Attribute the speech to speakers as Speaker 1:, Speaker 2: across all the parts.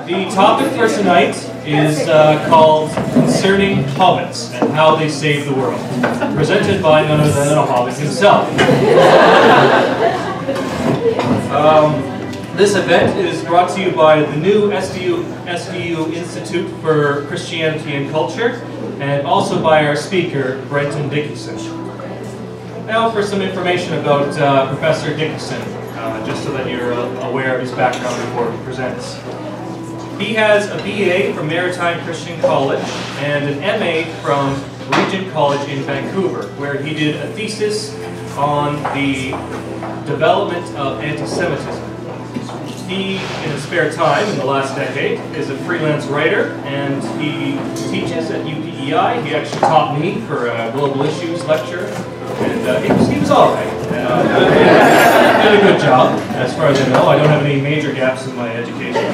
Speaker 1: The topic for tonight is called Concerning Hobbits and How They Saved the World, presented by none other than a Hobbit himself. This event is brought to you by the new SVU Institute for Christianity and Culture, and also by our speaker, Brenton Dickieson. Now for some information about Professor Dickieson, just so that you're aware of his background before he presents. He has a BA from Maritime Christian College and an MA from Regent College in Vancouver, where he did a thesis on the development of anti-Semitism. He, in his spare time in the last decade, is a freelance writer, and he teaches at UPEI. He actually taught me for a Global Issues lecture, and he was all right. Did a good job, as far as I know. I don't have any major gaps in my education.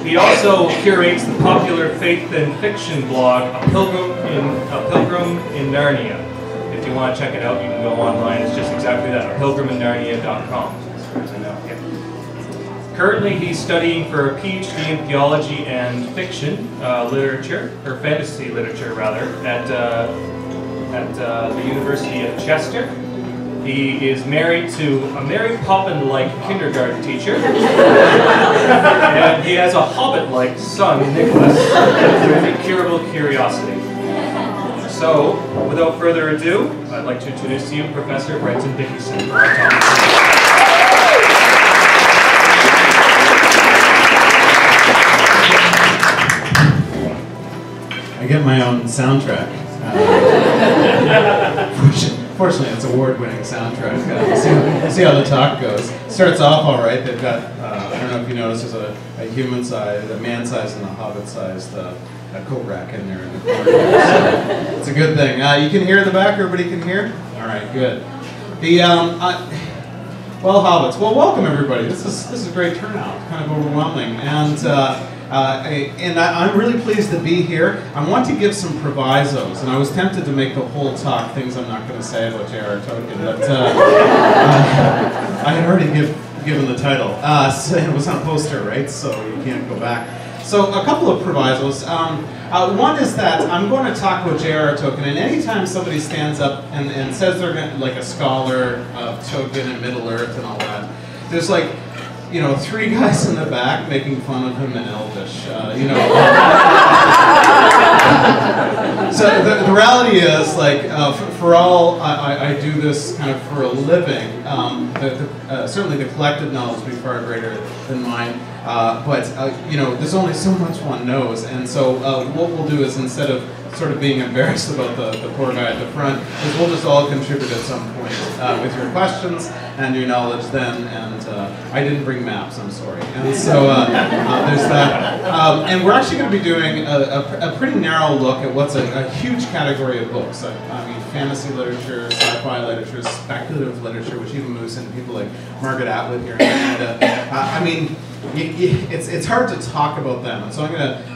Speaker 1: He also curates the popular faith and fiction blog, A Pilgrim in Narnia. If you want to check it out, you can go online. It's just exactly that, pilgriminnarnia.com. Currently, he's studying for a PhD in theology and fiction literature, or fantasy literature rather, at the University of Chester. He is married to a Mary Poppin-like kindergarten teacher, and he has a Hobbit-like son, Nicholas, with incurable curiosity. So, without further ado, I'd like to introduce to you Professor Brenton Dickieson.
Speaker 2: I get my own soundtrack. Fortunately, it's an award-winning soundtrack. See how the talk goes. Starts off all right. They've got, I don't know if you noticed, there's a human size, a man size, and a hobbit sized coat rack in there in the corner. So it's a good thing. You can hear in the back. Everybody can hear. All right, good. Well, hobbits. Well, welcome everybody. This is a great turnout. Kind of overwhelming, and I'm really pleased to be here. I want to give some provisos, and I was tempted to make the whole talk things I'm not going to say about J.R.R. Tolkien, but I had already given the title. So it was on a poster, right? So you can't go back. So a couple of provisos. One is that I'm going to talk about J.R.R. Tolkien, and anytime somebody stands up and says they're like a scholar of Tolkien and Middle-earth and all that, there's like, you know, three guys in the back making fun of him in Elvish, you know. So the reality is, like, for all I do this kind of for a living, certainly the collective knowledge will be far greater than mine, but, you know, there's only so much one knows, and so what we'll do is, instead of sort of being embarrassed about the poor guy at the front, is we'll just all contribute at some point with your questions and your knowledge then, and I didn't bring maps, I'm sorry. And so there's that. And we're actually going to be doing a pretty narrow look at what's a huge category of books. I mean, fantasy literature, sci-fi literature, speculative literature, which even moves into people like Margaret Atwood here in Canada. I mean, it's hard to talk about them, and so I'm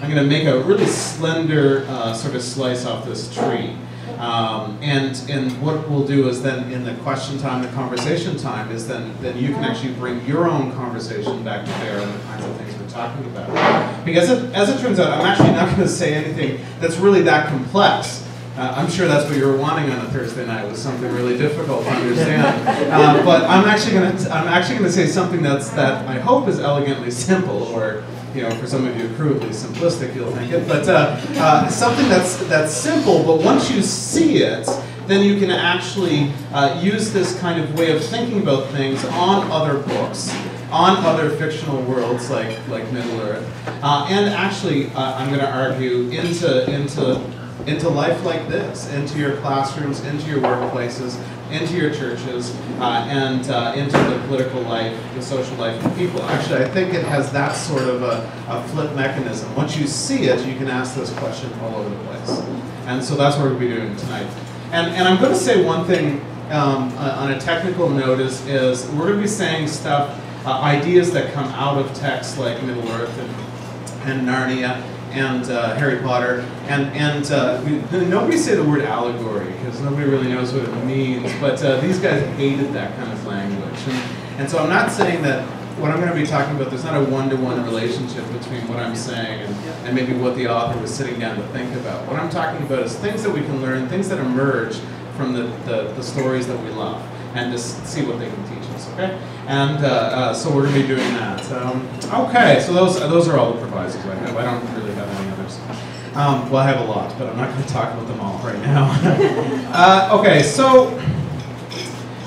Speaker 2: gonna make a really slender sort of slice off this tree. And what we'll do is then, in the question time, the conversation time, is then you can actually bring your own conversation back to bear on the kinds of things we're talking about. Because as it turns out, I'm actually not going to say anything that's really that complex. I'm sure that's what you were wanting on a Thursday night, was something really difficult to understand. But I'm actually going to say something that I hope is elegantly simple, or, you know, for some of you crudely simplistic, you'll think it. But something that's simple, but once you see it, then you can actually use this kind of way of thinking about things on other books, on other fictional worlds like Middle-earth, and actually, I'm going to argue, into life like this, into your classrooms, into your workplaces, into your churches, and into the political life, the social life of people. Actually, I think it has that sort of a flip mechanism. Once you see it, you can ask this question all over the place. And so that's what we'll be doing tonight. And I'm going to say one thing on a technical note is we're going to be saying stuff, ideas that come out of texts like Middle-earth and Narnia, and Harry Potter, and nobody say the word allegory, because nobody really knows what it means, but these guys hated that kind of language. And so I'm not saying that what I'm going to be talking about, there's not a one-to-one relationship between what I'm saying and maybe what the author was sitting down to think about. What I'm talking about is things that we can learn, things that emerge from the stories that we love, and just see what they can teach us, okay? And so we're going to be doing that. Okay, so those are all the provisos I have. I don't really have any others. Well, I have a lot, but I'm not going to talk about them all right now. Okay, so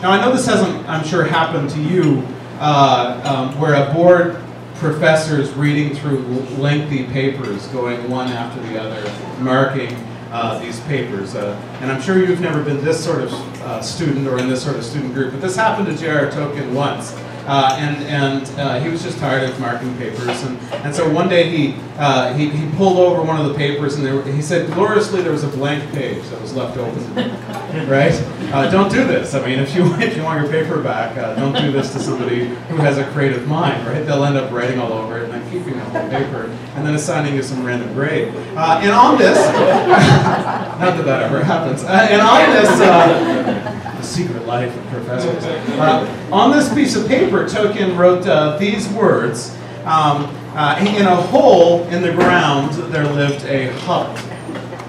Speaker 2: now I know this hasn't, I'm sure, happened to you, where a bored professor is reading through lengthy papers, going one after the other, marking these papers. And I'm sure you've never been this sort of student or in this sort of student group, but this happened to J.R. Tolkien once. And he was just tired of marking papers, and so one day he pulled over one of the papers, and he said gloriously there was a blank page that was left open. Right? Don't do this. I mean, if you want your paper back, don't do this to somebody who has a creative mind. Right? They'll end up writing all over it and then keeping the whole paper and then assigning you some random grade. And on this, not that ever happens. And on this. The secret life of professors. On this piece of paper, Tolkien wrote these words. In a hole in the ground, there lived a hobbit.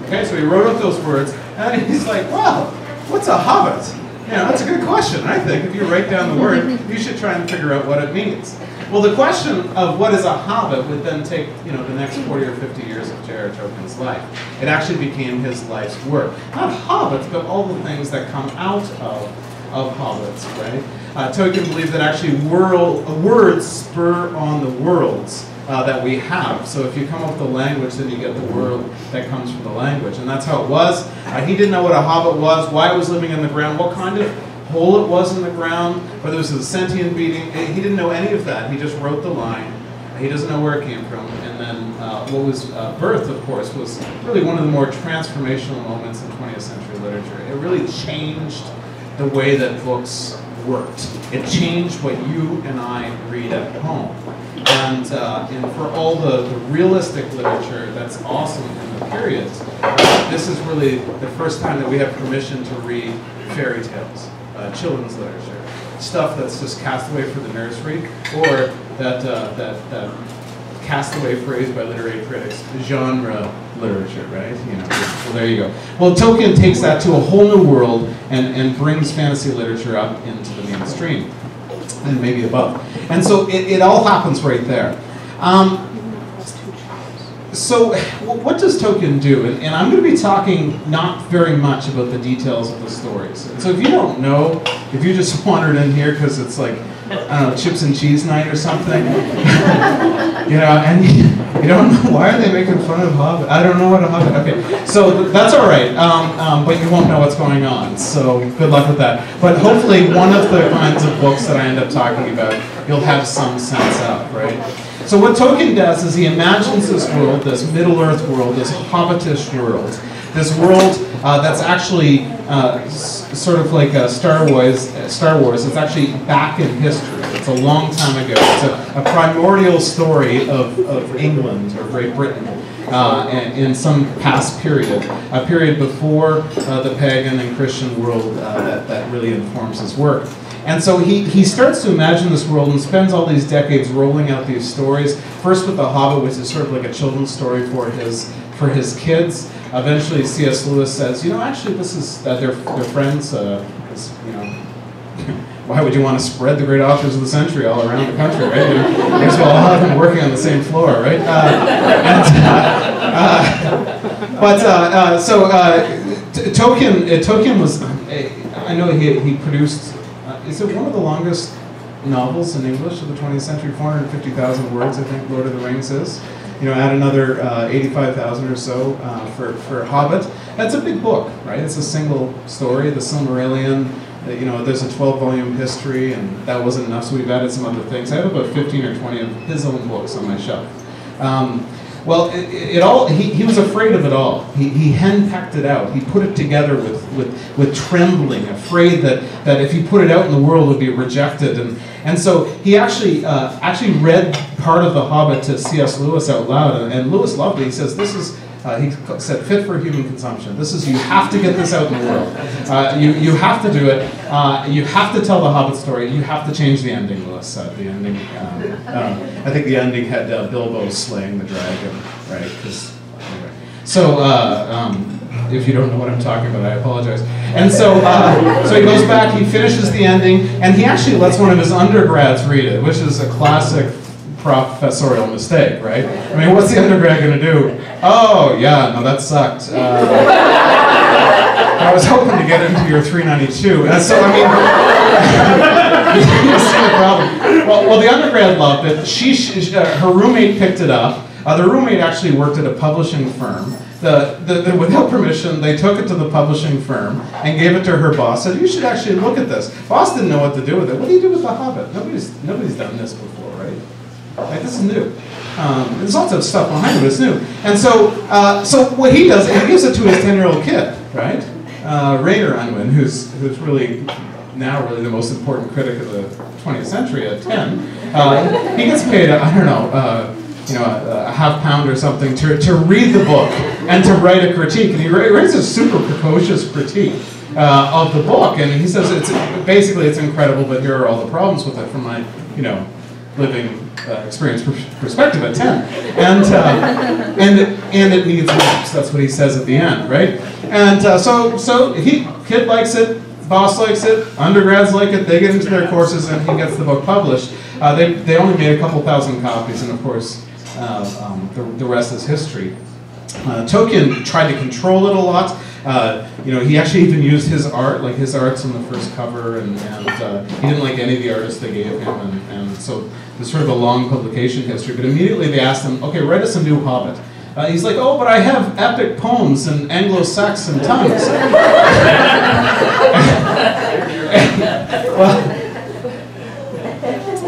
Speaker 2: Okay, so he wrote up those words, and he's like, well, what's a hobbit? You know, that's a good question, I think. If you write down the word, you should try and figure out what it means. Well, the question of what is a hobbit would then take, the next 40 or 50 years of J.R. Tolkien's life. It actually became his life's work. Not hobbits, but all the things that come out of hobbits, right? Tolkien believed that actually words spur on the worlds that we have. So if you come up with a language, then you get the world that comes from the language. And that's how it was. He didn't know what a hobbit was, why it was living in the ground, what kind of hole it was in the ground, whether it was a sentient being. He didn't know any of that. He just wrote the line. He doesn't know where it came from. And then what was birth, of course, was really one of the more transformational moments in 20th century literature. It really changed the way that books worked. It changed what you and I read at home. And for all the realistic literature that's awesome in the periods, this is really the first time that we have permission to read fairy tales. Children's literature, stuff that's just cast away for the nursery, or that castaway phrase by literary critics, genre literature, right? Well, there you go. Well, Tolkien takes that to a whole new world and brings fantasy literature up into the mainstream, and maybe above. And so it all happens right there. So what does Tolkien do? And I'm going to be talking not very much about the details of the stories. So if you don't know, if you just wandered in here because it's like, I don't know, chips and cheese night or something, and you don't know, why are they making fun of Hobbit? I don't know what a Hobbit, okay. So that's all right, but you won't know what's going on, so good luck with that. But hopefully one of the kinds of books that I end up talking about, you'll have some sense of, right? So what Tolkien does is he imagines this world, this Middle-earth world, this hobbitish world, this world that's actually sort of like Star Wars. It's actually back in history. It's a long time ago. It's a primordial story of England or Great Britain in some past period, a period before the pagan and Christian world that really informs his work. And so he starts to imagine this world and spends all these decades rolling out these stories. First with The Hobbit, which is sort of like a children's story for his kids. Eventually C.S. Lewis says, actually this is, they're friends, why would you want to spread the great authors of the century all around the country, right? May as well have them working on the same floor, right? Tolkien was, I know he produced, is it one of the longest novels in English of the 20th century? 450,000 words, I think, Lord of the Rings is. Add another 85,000 or so for Hobbit. That's a big book, right? It's a single story, the Silmarillion. There's a 12-volume history, and that wasn't enough, so we've added some other things. I have about 15 or 20 of his own books on my shelf. Well, he was afraid of it all. He henpecked it out. He put it together with trembling, afraid that if he put it out in the world, it would be rejected. And so he actually read part of The Hobbit to C.S. Lewis out loud, and Lewis loved it. He says, this He said, fit for human consumption. This is, you have to get this out in the world. You have to do it. You have to tell the Hobbit story. You have to change the ending, Lewis said. The ending, I think the ending had Bilbo slaying the dragon, right? Anyway. So, if you don't know what I'm talking about, I apologize. And so, so he goes back, he finishes the ending, and he actually lets one of his undergrads read it, which is a classic professorial mistake, right? I mean, what's the undergrad going to do? Oh, yeah, no, that sucked. I was hoping to get into your 392. And so, I mean, you see the problem. Well, the undergrad loved it. Her roommate picked it up. The roommate actually worked at a publishing firm. Without permission, they took it to the publishing firm and gave it to her boss. Said, you should actually look at this. Boss didn't know what to do with it. What do you do with The Hobbit? Nobody's done this before, right? Like, this is new. There's lots of stuff behind it, but it's new. And so, so what he does, he gives it to his 10-year-old kid, right? Rainer Unwin, who's really now really the most important critic of the 20th century at 10. He gets paid, I don't know, a £50 or something to read the book and to write a critique. And he writes a super precocious critique of the book. And he says it's incredible, but here are all the problems with it from my, living experience perspective at 10. And it needs works. That's what he says at the end, right? And so kid likes it, boss likes it, undergrads like it, they get into their courses, and he gets the book published. They only made a couple thousand copies, and of course, the rest is history. Tolkien tried to control it a lot. He actually even used his art, like his art's on the first cover, and he didn't like any of the artists they gave him, and so there's sort of a long publication history. But immediately they asked him, okay, write us a new Hobbit. He's like, oh, but I have epic poems in Anglo-Saxon tongues.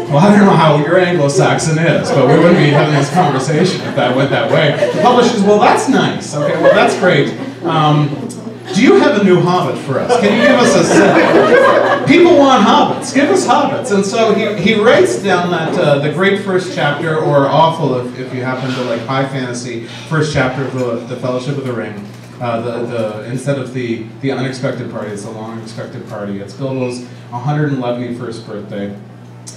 Speaker 2: Well, I don't know how your Anglo-Saxon is, but we wouldn't be having this conversation if that went that way. The publisher's, well, that's nice. Okay, well, that's great. Do you have a new Hobbit for us? Can you give us a set? People want Hobbits. Give us Hobbits. And so he writes down that the great first chapter, or awful if you happen to like high fantasy, first chapter of the Fellowship of the Ring. Instead of the unexpected party, it's the long expected party. It's Bilbo's 111st birthday.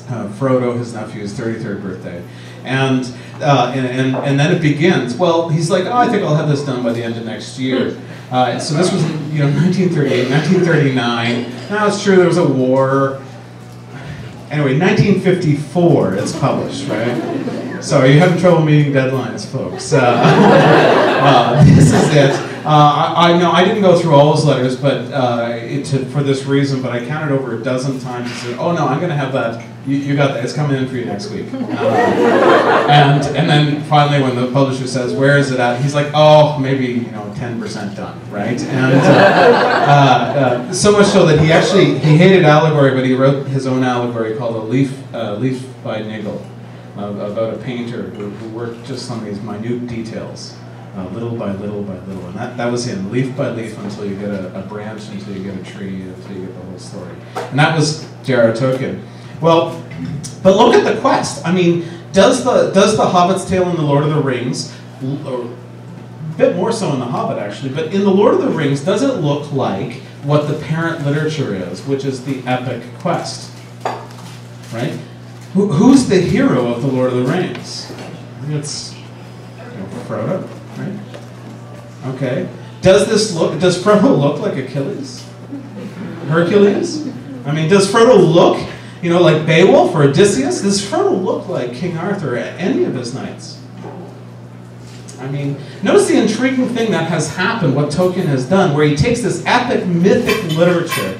Speaker 2: Frodo, his nephew's 33rd birthday, and then it begins. Well, he's like, oh, I think I'll have this done by the end of next year. So this was 1938, 1939. Now it's true there was a war. Anyway, 1954 it's published, right? So are you having trouble meeting deadlines, folks? This is it. I didn't go through all his letters, but for this reason, but I counted over a dozen times and said, oh no, I'm going to have that. You got that. It's coming in for you next week. And then finally, when the publisher says, where is it at? He's like, oh, maybe 10% done, right? And so much so that he hated allegory, but he wrote his own allegory called A Leaf by Nigel, about a painter who worked just on these minute details. Little by little by little, and that was him, leaf by leaf until you get a branch, until you get a tree, until you get the whole story. And that was J.R.R. Tolkien. Well, but look at the quest. I mean, does the Hobbit's tale in the Lord of the Rings, a bit more so in the Hobbit actually, but in the Lord of the Rings, does it look like what the parent literature is, which is the epic quest, right? Who's the hero of the Lord of the Rings? I think it's Frodo. Right? Okay. Does Frodo look like Achilles? Hercules? I mean, does Frodo look, like Beowulf or Odysseus? Does Frodo look like King Arthur or any of his knights? I mean, notice the intriguing thing that has happened, what Tolkien has done, where he takes this epic mythic literature,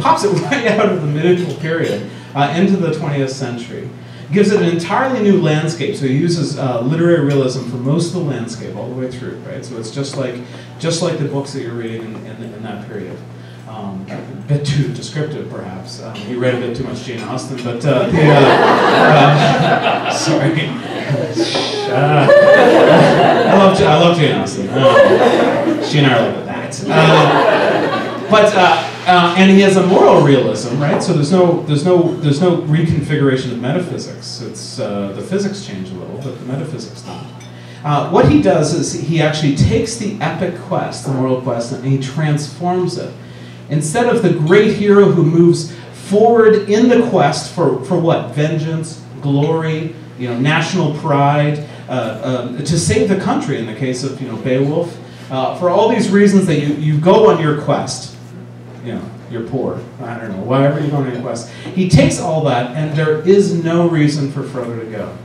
Speaker 2: pops it right out of the medieval period into the 20th century. Gives it an entirely new landscape. So he uses literary realism for most of the landscape all the way through, right? So it's just like the books that you're reading in that period. A bit too descriptive, perhaps. He read a bit too much Jane Austen, but sorry. I love Jane Austen. She and I are like that. And he has a moral realism, right? So there's no reconfiguration of metaphysics. It's the physics change a little, but the metaphysics don't. What he does is he actually takes the epic quest, the moral quest, and he transforms it. Instead of the great hero who moves forward in the quest for what? Vengeance, glory, national pride, to save the country in the case of Beowulf. For all these reasons that you go on your quest. You're poor. I don't know, whatever you go on your quest. He takes all that, and there is no reason for Frodo to go.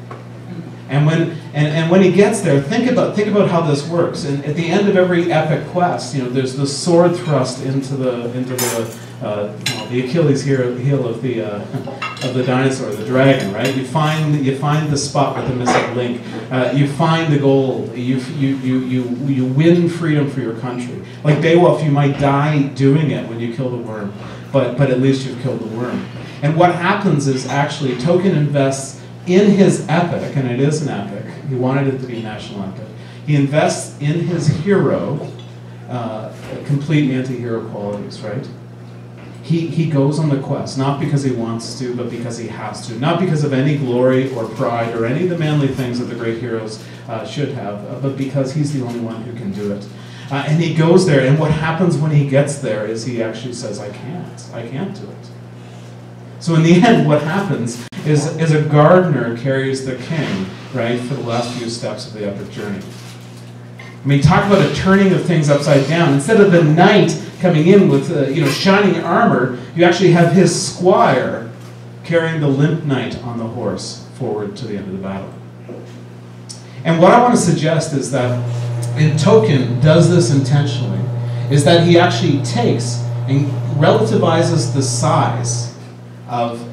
Speaker 2: And when he gets there, think about how this works. And at the end of every epic quest, there's the sword thrust into the Achilles heel of the dinosaur, the dragon, right? You find the spot with the missing link. You find the gold. You win freedom for your country. Like Beowulf, you might die doing it when you kill the worm, but at least you've killed the worm. And what happens is actually Tolkien invests in his epic, and it is an epic. He wanted it to be a national epic. He invests in his hero complete anti-hero qualities, right? He goes on the quest, not because he wants to, but because he has to. Not because of any glory or pride or any of the manly things that the great heroes should have, but because he's the only one who can do it. And he goes there, and what happens when he gets there is he actually says, I can't do it. So in the end, what happens is a gardener carries the king, right, for the last few steps of the epic journey. I mean, talk about a turning of things upside down. Instead of the knight coming in with shining armor, you actually have his squire carrying the limp knight on the horse forward to the end of the battle. And what I want to suggest is that, and Tolkien does this intentionally, is that he actually takes and relativizes the size of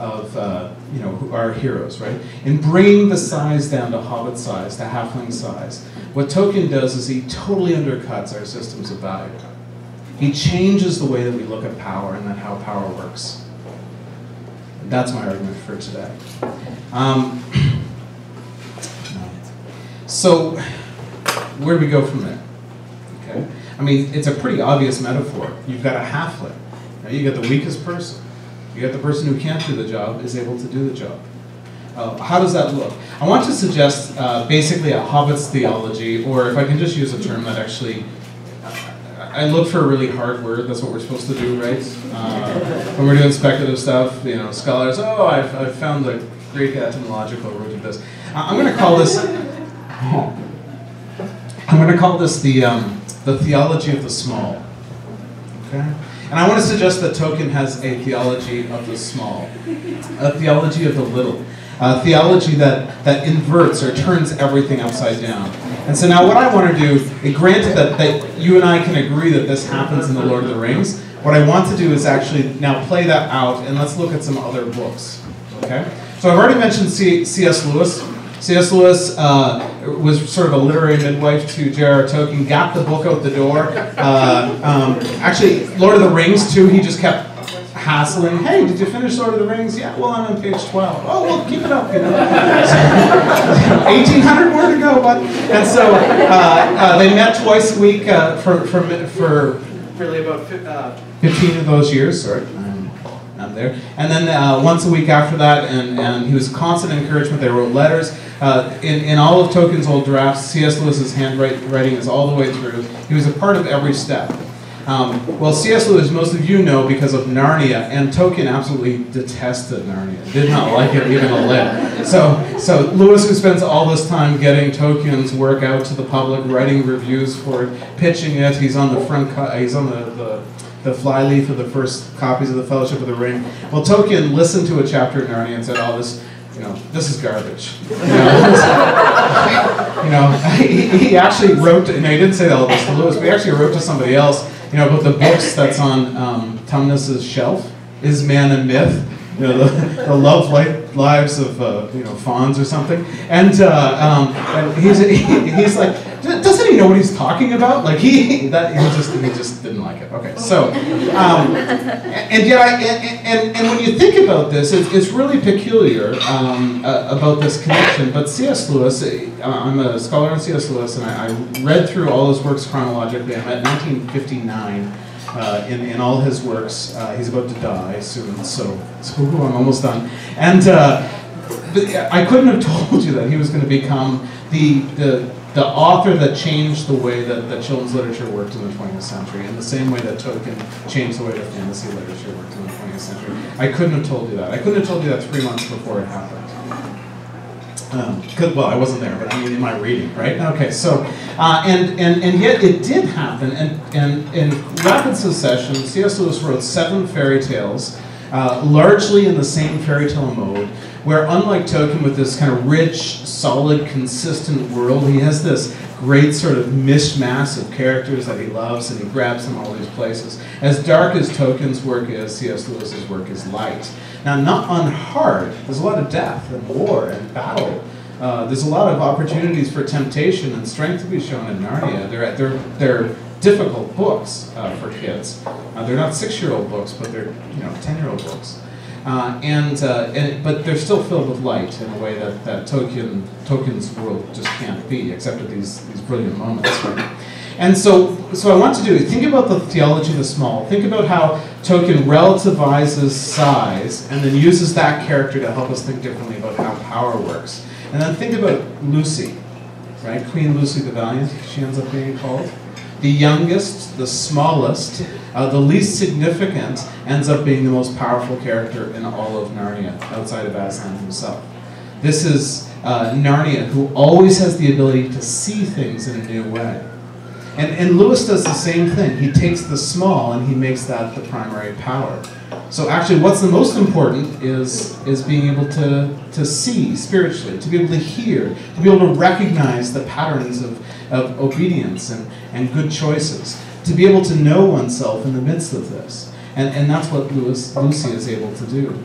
Speaker 2: our heroes, right? And bringing the size down to Hobbit size, to halfling size. What Tolkien does is he totally undercuts our systems of value. He changes the way that we look at power and then how power works. And that's my argument for today. So, where do we go from there? Okay, I mean, it's a pretty obvious metaphor. You've got a halfling. Right? You got the weakest person. You got the person who can't do the job is able to do the job. How does that look? I want to suggest basically a Hobbit's theology, or if I can just use a term that actually, I look for a really hard word. That's what we're supposed to do, right? When we're doing speculative stuff, scholars, I've found the Greek etymological root of this. I'm going to call this the theology of the small. Okay? And I want to suggest that Tolkien has a theology of the small, a theology of the little, a theology that inverts or turns everything upside down. And so now what I want to do, granted that you and I can agree that this happens in The Lord of the Rings, what I want to do is actually now play that out, and let's look at some other books. Okay? So I've already mentioned C.S. Lewis. C.S. Lewis was sort of a literary midwife to J.R.R. Tolkien, got the book out the door. Actually, Lord of the Rings, too, he just kept hassling. Hey, did you finish Lord of the Rings? Yeah, well, I'm on page 12. Oh, well, keep it up, 1,800 more to go, bud. And so they met twice a week for really about 15 of those years. Sorry. I'm there. And then once a week after that, and he was constant encouragement. They wrote letters. In all of Tolkien's old drafts, C.S. Lewis's handwriting is all the way through. He was a part of every step. Well, C.S. Lewis, most of you know because of Narnia, and Tolkien absolutely detested Narnia. Did not like it even a little. So Lewis, who spends all this time getting Tolkien's work out to the public, writing reviews for it, pitching it, he's on the front, he's on the flyleaf of the first copies of the Fellowship of the Ring. Well, Tolkien listened to a chapter in Narnia and said, "Oh, this is garbage." He actually wrote, and he didn't say all this to Lewis, but he actually wrote to somebody else, about the books that's on Tumnus's shelf, Is Man and Myth, the love lives of fawns or something, and he's like, doesn't he know what he's talking about? Like he just didn't like it. Okay, so and yet and when you think about this, it's really peculiar about this connection. But C.S. Lewis, I'm a scholar on C.S. Lewis, and I read through all his works chronologically. I'm at 1959. In all his works, he's about to die soon, so I'm almost done. And I couldn't have told you that he was going to become the author that changed the way that children's literature worked in the 20th century, in the same way that Tolkien changed the way that fantasy literature worked in the 20th century. I couldn't have told you that. I couldn't have told you that 3 months before it happened. Well, I wasn't there, but I mean in my reading, right? Okay, so, and yet it did happen, and in rapid succession, C.S. Lewis wrote 7 fairy tales, largely in the same fairy tale mode, where unlike Tolkien with this kind of rich, solid, consistent world, he has this great sort of mishmash of characters that he loves, and he grabs from all these places. As dark as Tolkien's work is, C.S. Lewis's work is light. Now, not unhard. There's a lot of death and war and battle. There's a lot of opportunities for temptation and strength to be shown in Narnia. They're difficult books for kids. They're not 6-year-old books, but they're 10-year-old books. But they're still filled with light in a way that Tolkien's world just can't be, except at these brilliant moments. Right? And so I want to think about the theology of the small. Think about how Tolkien relativizes size and then uses that character to help us think differently about how power works. And then think about Lucy, right? Queen Lucy the Valiant, she ends up being called. The youngest, the smallest, the least significant, ends up being the most powerful character in all of Narnia, outside of Aslan himself. This is Narnia, who always has the ability to see things in a new way. And Lewis does the same thing. He takes the small and he makes that the primary power. So actually what's the most important is being able to see spiritually, to be able to hear, to be able to recognize the patterns of obedience and good choices, to be able to know oneself in the midst of this. And that's what Lucy is able to do.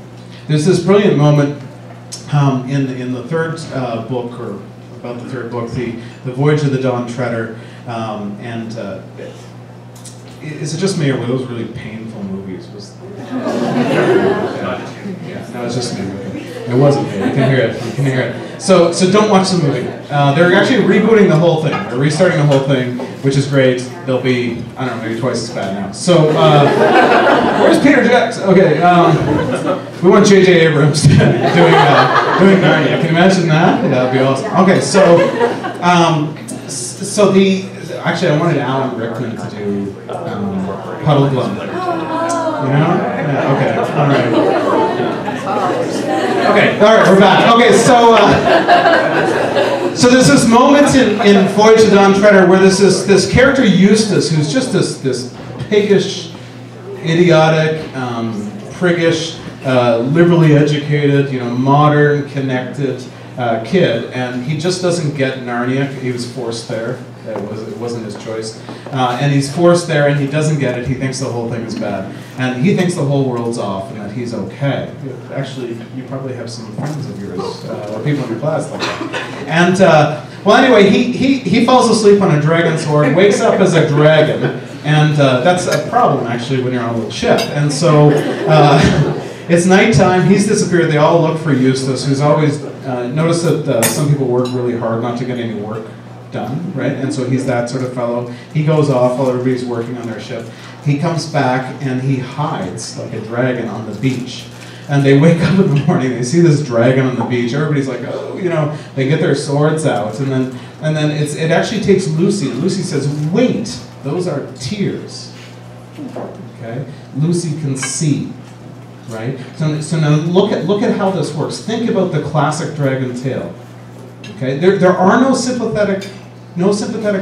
Speaker 2: There's this brilliant moment in the third book, or about the third book, the Voyage of the Dawn Treader, is it just me, or were those really painful movies? No, it's just me. It wasn't me. You can hear it. You can hear it. So don't watch the movie. They're actually rebooting the whole thing. They're restarting the whole thing, which is great. They'll be, I don't know, maybe twice as bad now. So where's Peter Jackson? Okay, we want J.J. Abrams doing Narnia. Can you imagine that? Yeah, that'd be awesome. Okay, actually I wanted Alan Rickman to do Puddle Glum. You know? Yeah, okay, all right. Okay, all right, we're back. Okay, so there's this moment in Voyage of the Dawn Treader where there's this character Eustace, who's just this piggish, idiotic, priggish, liberally educated, modern, connected kid, and he just doesn't get Narnia. He was forced there. It wasn't his choice. And he's forced there, and he doesn't get it. He thinks the whole thing is bad. And he thinks the whole world's off and that he's okay. Actually, you probably have some friends of yours, or people in your class like that. And, well, anyway, he falls asleep on a dragon's hoard, wakes up as a dragon, and that's a problem, actually, when you're on a little ship. And so it's nighttime. He's disappeared. They all look for Eustace, who's always... notice that some people work really hard not to get any work done, right? And so he's that sort of fellow. He goes off while everybody's working on their ship. He comes back and he hides like a dragon on the beach. And they wake up in the morning, they see this dragon on the beach. Everybody's like, oh, they get their swords out. And then it actually takes Lucy, and Lucy says, wait, those are tears. Okay? Lucy can see. Right? So now look at how this works. Think about the classic dragon tale. Okay? There are no sympathetic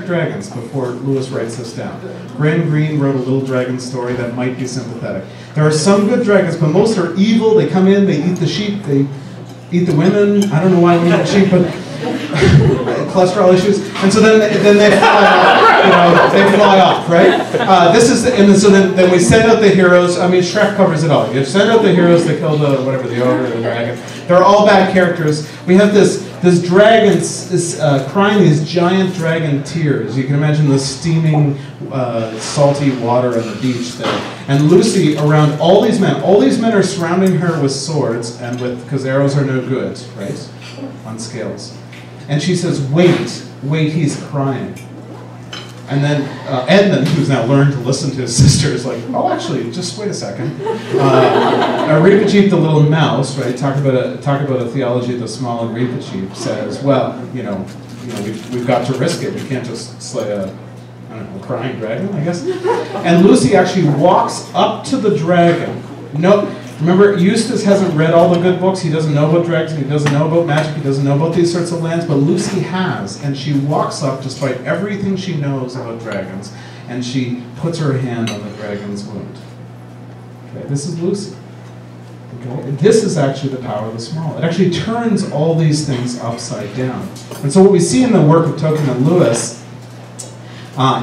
Speaker 2: dragons before Lewis writes this down. Graham Greene wrote a little dragon story that might be sympathetic. There are some good dragons, but most are evil. They come in, they eat the sheep, they eat the women. I don't know why we eat sheep, but cholesterol issues. And so then they fly off. They fly off, right? So then we send out the heroes. I mean, Shrek covers it all. You send out the heroes to kill the ogre or the dragon. They're all bad characters. We have this dragon crying these giant dragon tears. You can imagine the steaming, salty water on the beach there. And Lucy around all these men. All these men are surrounding her with swords and because arrows are no good, right? On scales. And she says, wait, he's crying. And then Edmund, who's now learned to listen to his sister, is like, oh, actually, just wait a second. Reepicheep, the little mouse, right? Talk about a theology of the small, and Reepicheep says, well, we've got to risk it. We can't just slay a crying dragon, I guess. And Lucy actually walks up to the dragon. No, remember, Eustace hasn't read all the good books. He doesn't know about dragons. He doesn't know about magic. He doesn't know about these sorts of lands. But Lucy has, and she walks up despite everything she knows about dragons, and she puts her hand on the dragon's wound. Okay, this is Lucy. Okay, and this is actually the power of the small. It actually turns all these things upside down. And so what we see in the work of Tolkien and Lewis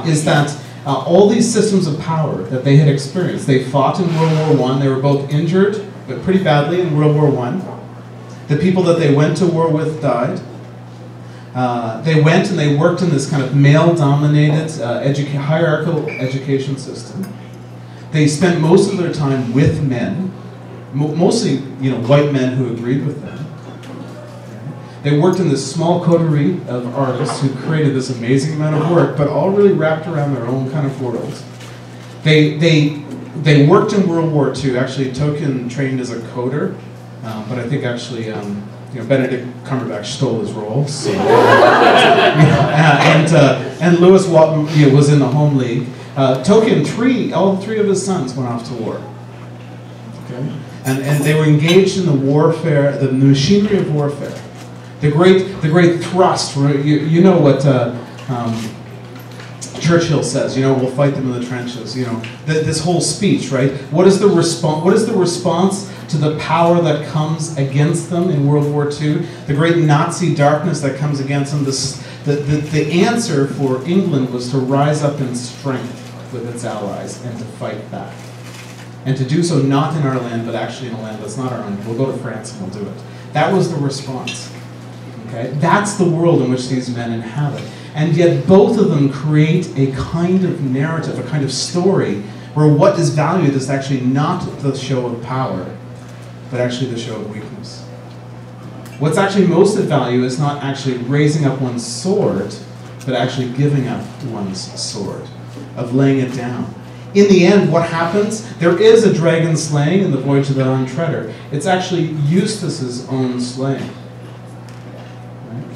Speaker 2: is that all these systems of power that they had experienced, they fought in World War I. They were both injured, but pretty badly in World War I. The people that they went to war with died. They went and they worked in this kind of male-dominated hierarchical education system. They spent most of their time with men, mostly white men who agreed with them. They worked in this small coterie of artists who created this amazing amount of work, but all really wrapped around their own kind of worlds. They worked in World War II. Actually, Tolkien trained as a coder, but I think actually, Benedict Cumberbatch stole his role. So, and Lewis was in the Home League. Tolkien, all three of his sons went off to war. Okay, and they were engaged in the warfare, the machinery of warfare. The great thrust. You know what Churchill says. We'll fight them in the trenches. This whole speech, right? What is the response? What is the response to the power that comes against them in World War II? The great Nazi darkness that comes against them. The answer for England was to rise up in strength with its allies and to fight back, and to do so not in our land, but actually in a land that's not our own. We'll go to France and we'll do it. That was the response. Okay? That's the world in which these men inhabit. And yet both of them create a kind of narrative, a kind of story, where what is valued is actually not the show of power, but actually the show of weakness. What's actually most of value is not actually raising up one's sword, but actually giving up one's sword, of laying it down. In the end, what happens? There is a dragon slaying in the Voyage of the Untreader. It's actually Eustace's own slaying.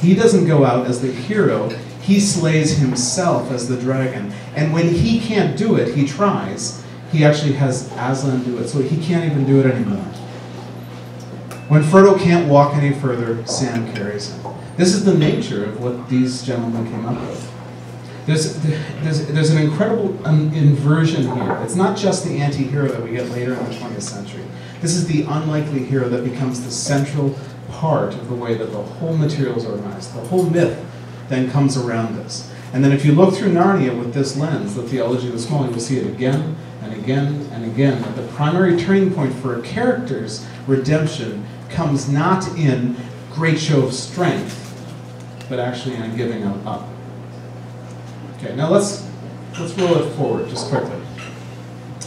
Speaker 2: He doesn't go out as the hero, he slays himself as the dragon. And when he can't do it, he tries, he actually has Aslan do it, so he can't even do it anymore. When Frodo can't walk any further, Sam carries him. This is the nature of what these gentlemen came up with. There's an incredible inversion here. It's not just the anti-hero that we get later in the 20th century. This is the unlikely hero that becomes the central part of the way that the whole material is organized. The whole myth then comes around this. And then if you look through Narnia with this lens, the theology of the small, you will see it again and again and again. That the primary turning point for a character's redemption comes not in great show of strength, but actually in a giving up. Okay, now let's roll it forward just quickly.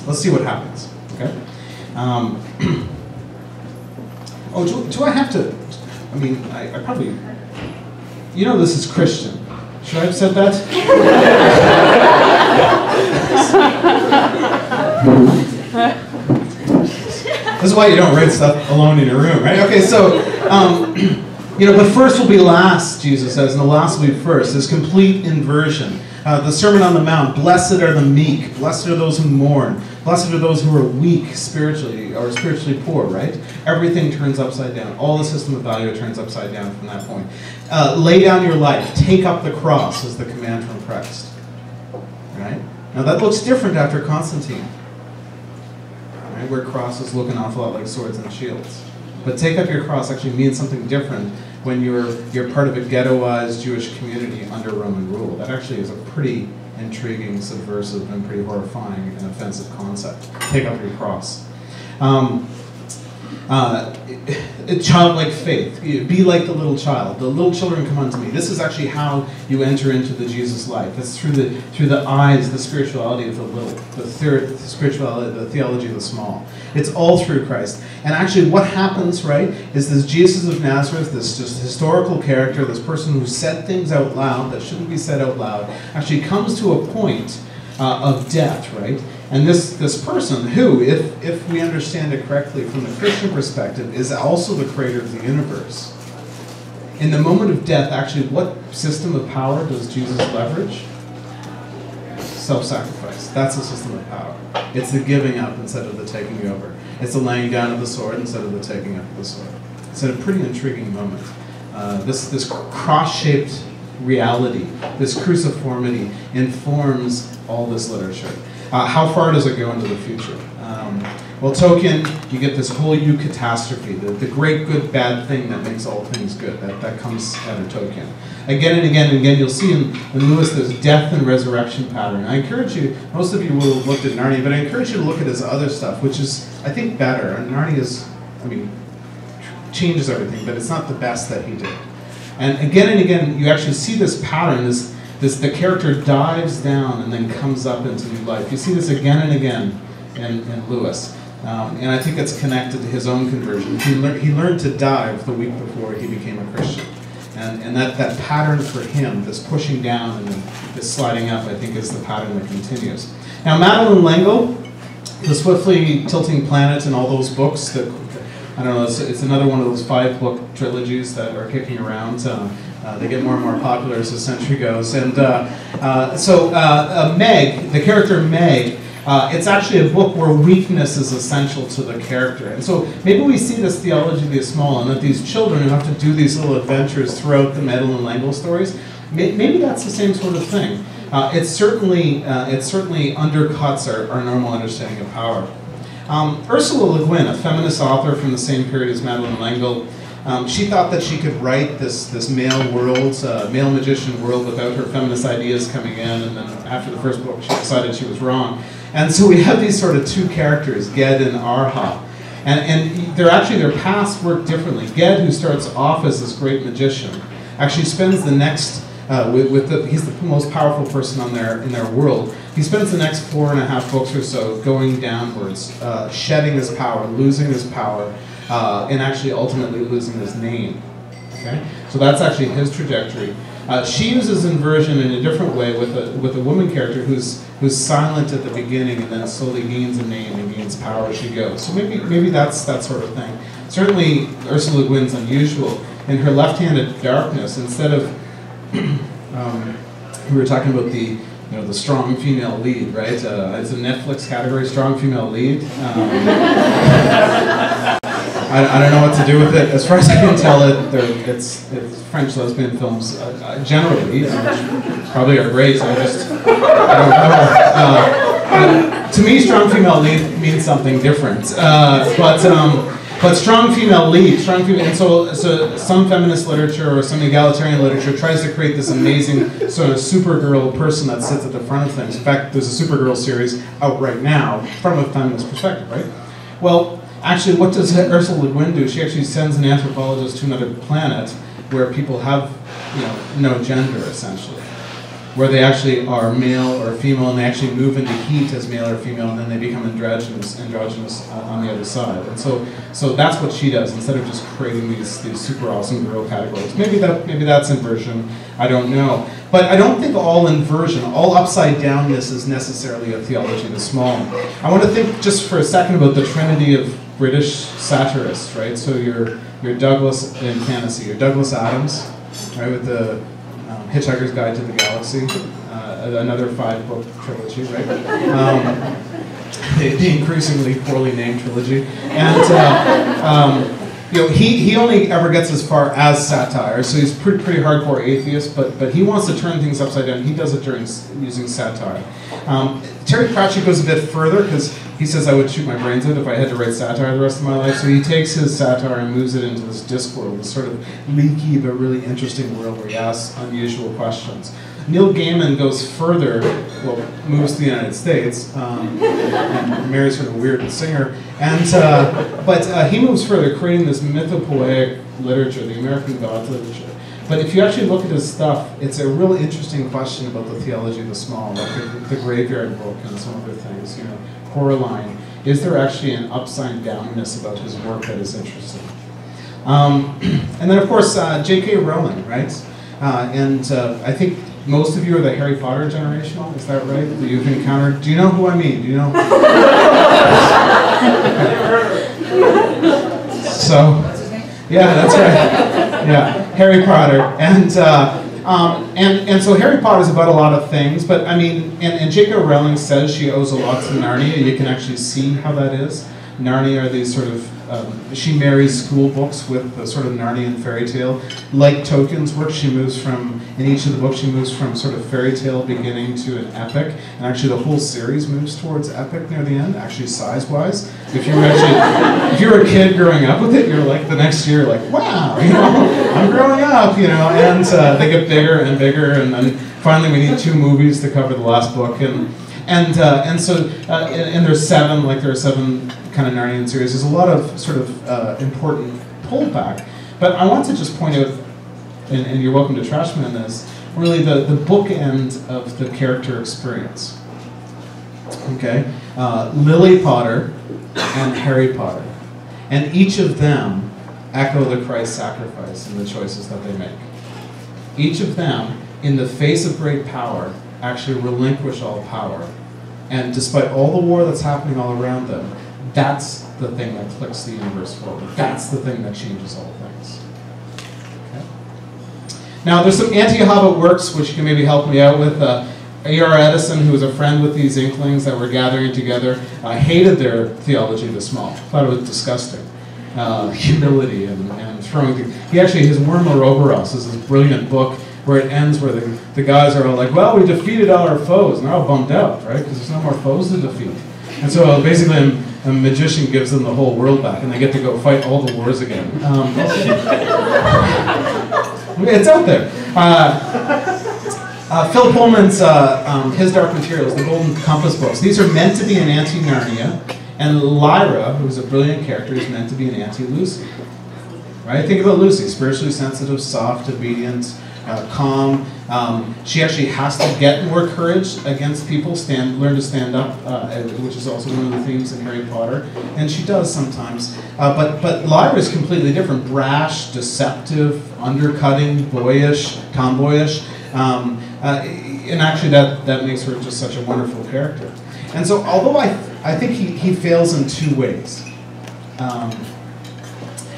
Speaker 2: Let's see what happens. Okay. Do I have to? I mean, I probably. This is Christian. Should I have said that? This is why you don't write stuff alone in your room, right? Okay, so, but first will be last, Jesus says, and the last will be first. There's complete inversion. The Sermon on the Mount, blessed are the meek, blessed are those who mourn, blessed are those who are weak spiritually, or spiritually poor, right? Everything turns upside down. All the system of value turns upside down from that point. Lay down your life, take up the cross is the command from Christ. Right? Now that looks different after Constantine, right? Where crosses look an awful lot like swords and shields. But take up your cross actually means something different when you're part of a ghettoized Jewish community under Roman rule. That actually is a pretty intriguing, subversive, and pretty horrifying and offensive concept. Take up your cross. childlike faith. Be like the little child. The little children come unto me. This is actually how you enter into the Jesus life. It's through the eyes, the spirituality of the little, the spirituality, the theology of the small. It's all through Christ. And actually what happens, right, is this Jesus of Nazareth, this just historical character, this person who said things out loud that shouldn't be said out loud, actually comes to a point of death, right? And this person who, if we understand it correctly from the Christian perspective, is also the creator of the universe. In the moment of death, actually, what system of power does Jesus leverage? Self-sacrifice. That's the system of power. It's the giving up instead of the taking over. It's the laying down of the sword instead of the taking up of the sword. It's a pretty intriguing moment. This cross-shaped reality, this cruciformity, informs all this literature. How far does it go into the future? Well, Tolkien, you get this whole eucatastrophe, the great, good, bad thing that makes all things good. That comes out of Tolkien. Again and again and again, you'll see in Lewis this death and resurrection pattern. I encourage you, most of you will have looked at Narnia, but I encourage you to look at his other stuff, which is, I think, better. And Narnia is, changes everything, but it's not the best that he did. And again, you actually see this pattern, the character dives down and then comes up into new life. You see this again and again in Lewis. And I think it's connected to his own conversion. He learned to dive the week before he became a Christian. And that pattern for him, this pushing down and then this sliding up, I think is the pattern that continues. Now, Madeleine L'Engle, The Swiftly Tilting Planet, and all those books that, I don't know, it's another one of those 5-book trilogies that are kicking around. They get more and more popular as the century goes. And Meg, the character Meg, it's actually a book where weakness is essential to the character. And so maybe we see this theology of the small, and that these children who have to do these little adventures throughout the Madeleine L'Engle stories, maybe that's the same sort of thing. It certainly undercuts our normal understanding of power. Ursula Le Guin, a feminist author from the same period as Madeleine L'Engle, she thought that she could write this male world, male magician world without her feminist ideas coming in, and then after the first book she decided she was wrong. And so we have these sort of two characters, Ged and Arha. And their paths work differently. Ged, who starts off as this great magician, actually spends the next, he's the most powerful person in their world. He spends the next 4.5 books or so going downwards, shedding his power, losing his power, and actually ultimately losing his name. Okay? So that's actually his trajectory. She uses inversion in a different way with a woman character who's silent at the beginning and then slowly gains a name and gains power as she goes. So maybe that's that sort of thing. Certainly Ursula Le Guin's unusual. In her Left-Handed Darkness, instead of we were talking about the strong female lead, right? It's a Netflix category, strong female lead. I don't know what to do with it. As far as I can tell, it's French lesbian films generally, which probably are great. I don't know. To me, strong female lead means something different. But strong female lead, and so some feminist literature or some egalitarian literature tries to create this amazing sort of Supergirl person that sits at the front of things. In fact, there's a Supergirl series out right now from a feminist perspective, right? Well, actually, what does Ursula Le Guin do? She actually sends an anthropologist to another planet where people have, no gender, essentially. Where they actually are male or female, and they actually move into heat as male or female, and then they become androgynous on the other side. And so that's what she does, instead of just creating these super awesome girl categories. Maybe that's inversion, I don't know. But I don't think all inversion, all upside downness is necessarily a theology of the small. I want to think just for a second about the Trinity of British satirists, right? So your Douglas in fantasy, your Douglas Adams, right, with the Hitchhiker's Guide to the Galaxy, another 5-book trilogy, right? The increasingly poorly named trilogy, and he only ever gets as far as satire, so he's pretty hardcore atheist, but he wants to turn things upside down. He does it using satire. Terry Pratchett goes a bit further because he says I would shoot my brains out if I had to write satire the rest of my life. So he takes his satire and moves it into this Discworld, this sort of leaky but really interesting world where he asks unusual questions. Neil Gaiman goes further, well, moves to the United States, and marries sort of a weird singer, but he moves further, creating this mythopoeic literature, the American gods literature. But if you actually look at his stuff, it's a really interesting question about the theology of the small, like the Graveyard Book and some other things, you know, Coraline. Is there actually an upside downness about his work that is interesting? And then, of course, J.K. Rowling, right? I think most of you are the Harry Potter generation, is that right? That you've encountered. Do you know who I mean? Do you know? So, yeah, that's right. Yeah, Harry Potter, and so Harry Potter is about a lot of things. But I mean, and J.K. Rowling says she owes a lot to Narnia. You can actually see how that is. Narnia are these sort of, she marries school books with the sort of Narnian fairy tale. Like Tolkien's work, she moves from, in each of the books, she moves from sort of fairy tale beginning to an epic. And actually the whole series moves towards epic near the end, actually size-wise. If you were a kid growing up with it, you're like, the next year, like, wow, you know, I'm growing up, you know, and they get bigger and bigger, and then finally we need 2 movies to cover the last book. And there's 7, like there are 7 kind of Narnian series. There's a lot of sort of important pullback. But I want to just point out, and you're welcome to trash me on this, really the bookend of the character experience. Okay? Lily Potter and Harry Potter. And each of them echo the Christ sacrifice in the choices that they make. Each of them, in the face of great power, actually relinquish all power. And despite all the war that's happening all around them, that's the thing that clicks the universe forward. That's the thing that changes all things. Okay. Now, there's some anti-Hobbit works which you can maybe help me out with. A.R. Edison, who was a friend with these Inklings that were gathering together, hated their theology of the small. Thought it was disgusting. Humility and throwing things. He actually, his Worm Ouroboros is this brilliant book where it ends where the guys are all like, well, we defeated all our foes, and they're all bummed out, right? Because there's no more foes to defeat. And so basically a magician gives them the whole world back, and they get to go fight all the wars again. It's out there. Phil Pullman's His Dark Materials, the Golden Compass books. These are meant to be an anti-Narnia, and Lyra, who's a brilliant character, is meant to be an anti-Lucy. Right? Think about Lucy, spiritually sensitive, soft, obedient, calm. She actually has to get more courage against people, learn to stand up, which is also one of the themes in Harry Potter, and she does sometimes. But Lyra is completely different: brash, deceptive, undercutting, boyish, tomboyish, and actually that makes her just such a wonderful character. And so, although I think he fails in 2 ways.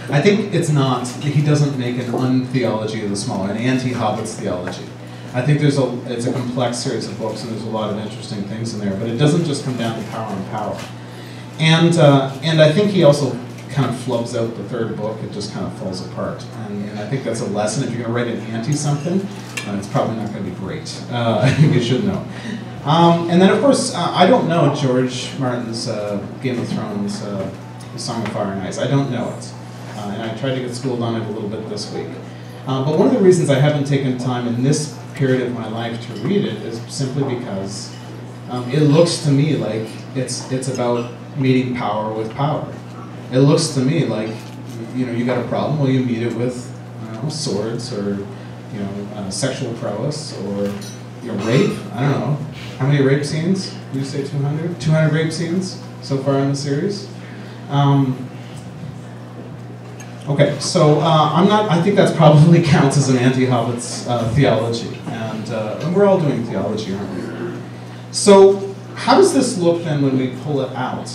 Speaker 2: I think it's not, he doesn't make an untheology of the small, an anti-Hobbits theology. I think it's a complex series of books, and there's a lot of interesting things in there, but it doesn't just come down to power and power. And I think he also kind of flubs out the 3rd book. It just kind of falls apart. And I think that's a lesson. If you're going to write an anti-something, it's probably not going to be great. You should know. And then, of course, I don't know George Martin's Game of Thrones, Song of Fire and Ice. I don't know it. And I tried to get schooled on it a little bit this week. But one of the reasons I haven't taken time in this period of my life to read it is simply because it looks to me like it's about meeting power with power. It looks to me like, you got a problem, well, you meet it with swords or sexual prowess or rape. I don't know. How many rape scenes? Would you say 200? 200 rape scenes so far in the series. Okay, so I think that probably counts as an anti-Hobbits theology, and we're all doing theology, aren't we? So how does this look then when we pull it out?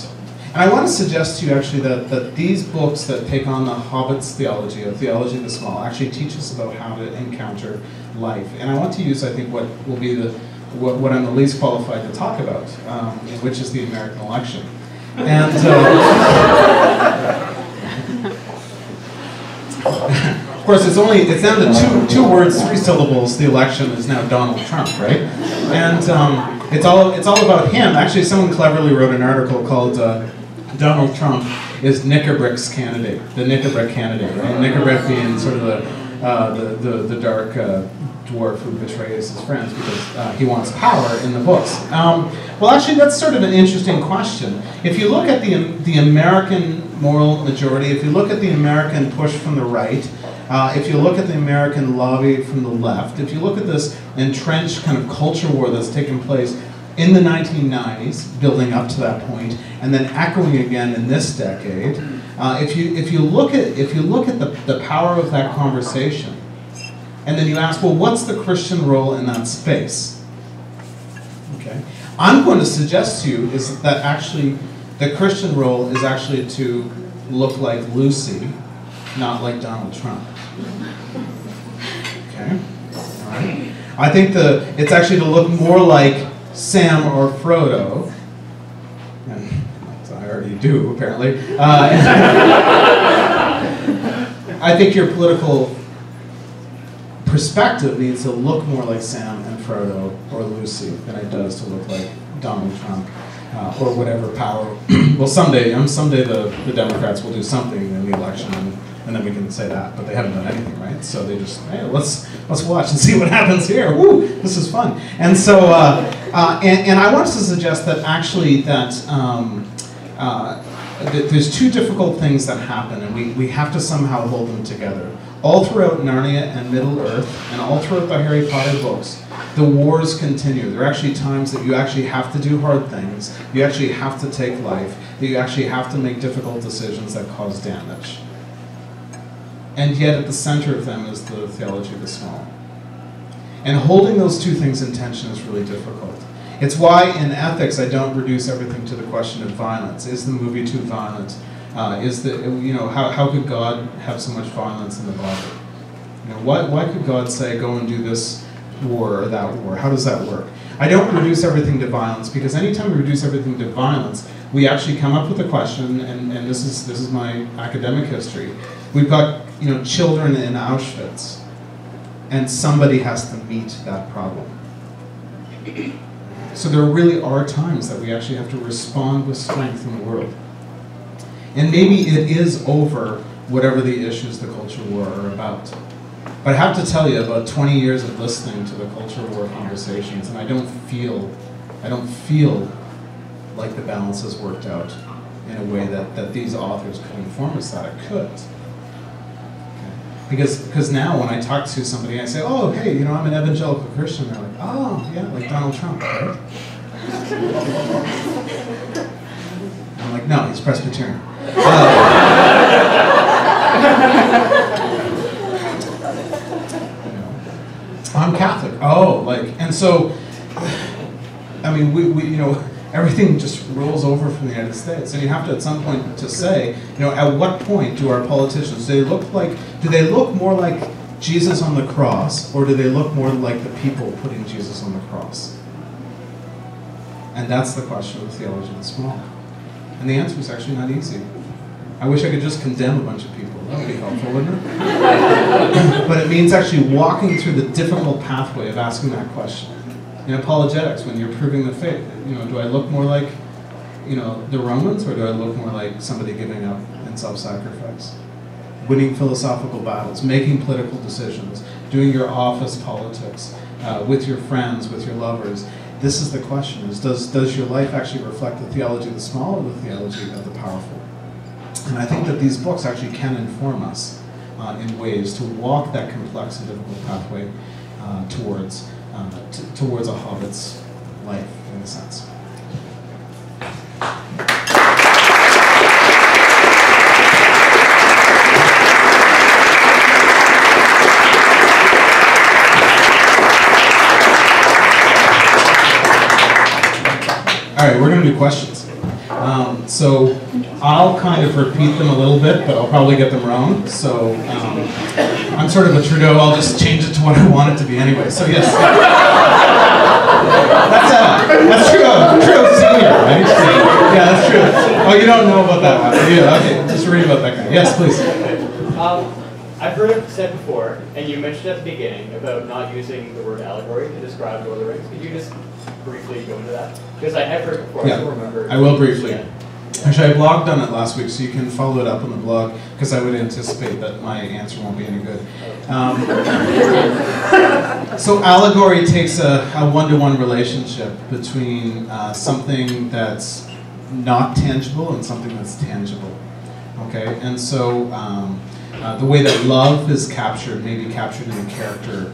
Speaker 2: And I want to suggest to you actually that these books that take on the Hobbits theology, or theology of the small, actually teach us about how to encounter life. And I want to use, I think, what will be what I'm the least qualified to talk about, which is the American election. And of course, it's down to two words, 3 syllables. The election is now Donald Trump, right? And it's all about him. Actually, someone cleverly wrote an article called "Donald Trump is Knickerbrick's candidate," the Knickerbrick candidate, right? Knickerbrick being sort of the dark dwarf who betrays his friends because he wants power in the books. Well, actually, that's sort of an interesting question. If you look at the American moral majority, if you look at the American push from the right, if you look at the American lobby from the left, if you look at this entrenched kind of culture war that's taken place in the 1990s, building up to that point, and then echoing again in this decade, if you look at the power of that conversation, and then you ask, well, what's the Christian role in that space? Okay, I'm going to suggest to you is that actually the Christian role is actually to look like Lucy, not like Donald Trump. Okay, all right. I think it's actually to look more like Sam or Frodo, and I already do apparently. I think your political perspective needs to look more like Sam and Frodo or Lucy than it does to look like Donald Trump or whatever power. Well, someday the Democrats will do something in the election, and then we can say that, but they haven't done anything, right? So they just, hey, let's watch and see what happens here. Woo, this is fun. And so, and I wanted to suggest that actually that there's two difficult things that happen, and we have to somehow hold them together. All throughout Narnia and Middle-earth, and all throughout the Harry Potter books, the wars continue. There are actually times that you actually have to do hard things, you actually have to take life, that you actually have to make difficult decisions that cause damage. And yet at the center of them is the theology of the small. And holding those two things in tension is really difficult. It's why in ethics I don't reduce everything to the question of violence. Is the movie too violent? How could God have so much violence in the Bible? Why could God say, go and do this war or that war? How does that work? I don't reduce everything to violence, because anytime we reduce everything to violence, we actually come up with a question, and this is my academic history. We've got children in Auschwitz, and somebody has to meet that problem. So there really are times that we actually have to respond with strength in the world. And maybe it is over whatever the issues the culture war are about. But I have to tell you, about 20 years of listening to the culture war conversations, and I don't feel like the balance has worked out in a way that these authors could inform us that it could. Because now when I talk to somebody, I say, oh, hey, I'm an evangelical Christian. They're like, oh, yeah, like Donald Trump, right? I'm like, no, he's Presbyterian. I'm Catholic. Oh, and so, I mean, we everything just rolls over from the United States, and you have to at some point to say, at what point do our politicians, do they look more like Jesus on the cross, or do they look more like the people putting Jesus on the cross? And that's the question of the theology of the small. And the answer is actually not easy. I wish I could just condemn a bunch of people. That would be helpful, wouldn't it? But it means actually walking through the difficult pathway of asking that question. In apologetics, when you're proving the faith, do I look more like, the Romans, or do I look more like somebody giving up in self-sacrifice? Winning philosophical battles, making political decisions, doing your office politics with your friends, with your lovers. This is the question: does your life actually reflect the theology of the small or the theology of the powerful? And I think that these books actually can inform us in ways to walk that complex and difficult pathway towards a Hobbit's life, in a sense. All right, we're going to do questions. So I'll kind of repeat them a little bit, but I'll probably get them wrong. So I'm sort of a Trudeau. I'll just change it to what I want it to be anyway. So yes, that's Trudeau Senior, right? Yeah, that's true. Oh, you don't know about that one? Yeah, okay. Just read about that guy. Yes, please.
Speaker 3: I've heard it said before, and you mentioned at the beginning about not using the word allegory to describe Lord of the Rings. Could you just briefly go into that? Because I have heard it before.
Speaker 2: Yeah,
Speaker 3: I don't remember.
Speaker 2: I will briefly.
Speaker 3: Yeah.
Speaker 2: Actually, I blogged on it last week, so you can follow it up on the blog, because I would anticipate that my answer won't be any good. So allegory takes a one-to-one relationship between something that's not tangible and something that's tangible. Okay, and so the way that love is captured may be captured in a character,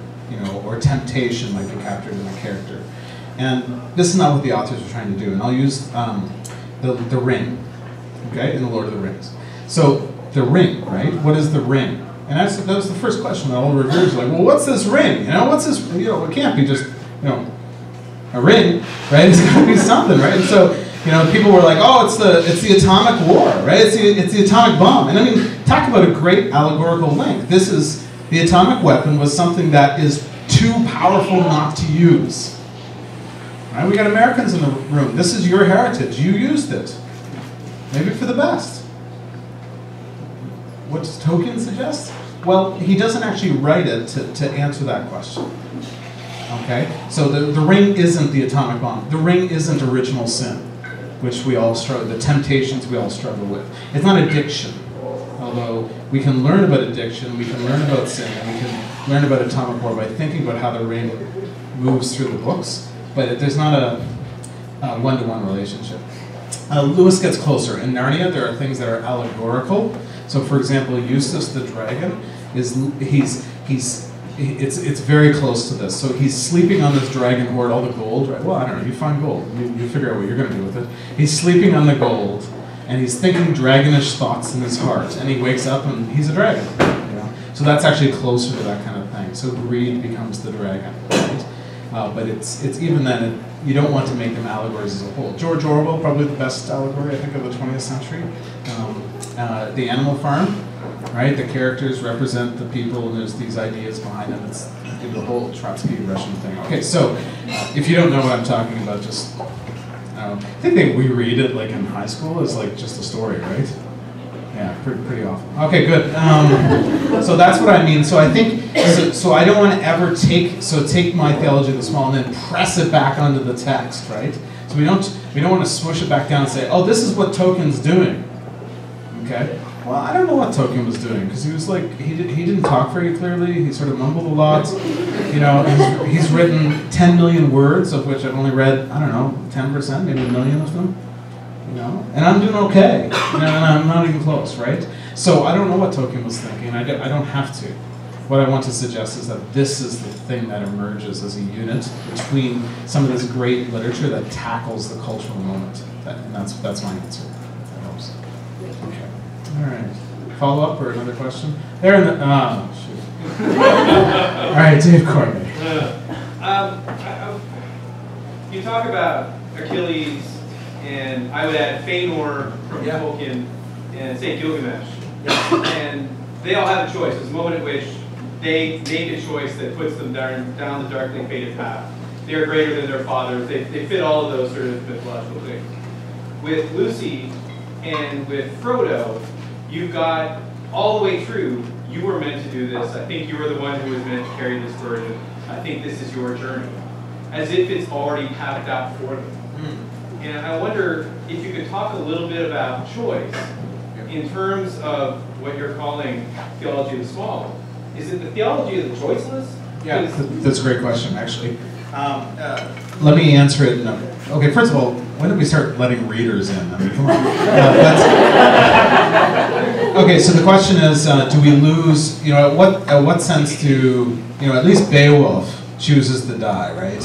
Speaker 2: or temptation might be captured in a character. And this is not what the authors are trying to do. And I'll use the ring, okay, in The Lord of the Rings. So the ring, right? What is the ring? And that was the first question that all the reviewers were like, well, what's this ring? What's this? It can't be just, a ring, right? It's got to be something, right? And so, people were like, oh, it's the atomic war, right? It's the atomic bomb. And I mean, talk about a great allegorical link. This is, the atomic weapon was something that is too powerful not to use. Right? We got Americans in the room. This is your heritage. You used it. Maybe for the best. What does Tolkien suggest? Well, he doesn't actually write it to answer that question. Okay? So the ring isn't the atomic bomb. The ring isn't original sin, which we all struggle, the temptations we all struggle with. It's not addiction. Although we can learn about addiction, we can learn about sin, and we can learn about atomic war by thinking about how the ring moves through the books. But there's not a one-to-one relationship. Lewis gets closer. In Narnia, there are things that are allegorical. So, for example, Eustace the dragon it's very close to this. So he's sleeping on this dragon hoard, all the gold. Right? Well, I don't know. You find gold. You figure out what you're going to do with it. He's sleeping on the gold, and he's thinking dragonish thoughts in his heart. And he wakes up, and he's a dragon. So that's actually closer to that kind of thing. So greed becomes the dragon. Right? But it's even then, you don't want to make them allegories as a whole. George Orwell, probably the best allegory, I think, of the 20th century. The Animal Farm, right? The characters represent the people, and there's these ideas behind them. It's the whole Trotsky Russian thing. Okay, so if you don't know what I'm talking about, just, I think we read it like in high school as like just a story, right? Yeah, pretty awful. Okay, good. So that's what I mean. So I think, so I don't want to ever take my theology of the small and then press it back onto the text, right? So we don't want to smush it back down and say, oh, this is what Tolkien's doing. Okay. Well, I don't know what Tolkien was doing, because he was like, he didn't talk very clearly. He sort of mumbled a lot. He's written 10 million words, of which I've only read, I don't know, 10%, maybe 1 million of them. And I'm doing okay, and I'm not even close, right? So I don't know what Tolkien was thinking. I don't have to. What I want to suggest is that this is the thing that emerges as a unit between some of this great literature that tackles the cultural moment. And that's my answer. If that helps. Okay. All right. Follow up or another question? There in the shoot. All right, Dave Courtney.
Speaker 4: You talk about Achilles. And I would add Fëanor from Tolkien and St. Gilgamesh. And they all have a choice. There's a moment at which they make a choice that puts them down the darkly fated path. They're greater than their fathers. They fit all of those sort of mythological things. With Lucy and with Frodo, you've got all the way through, you were meant to do this. I think you were the one who was meant to carry this burden. I think this is your journey. As if it's already tapped out for them. And I wonder if you could talk a little bit about choice in terms of what you're calling theology of the small. Is it the theology of the choiceless?
Speaker 2: Yeah, that's a great question, actually. Let me answer it. No. Okay, first of all, when did we start letting readers in? I mean, come on. Okay, so the question is, do we lose? At what sense do at least Beowulf chooses to die, right?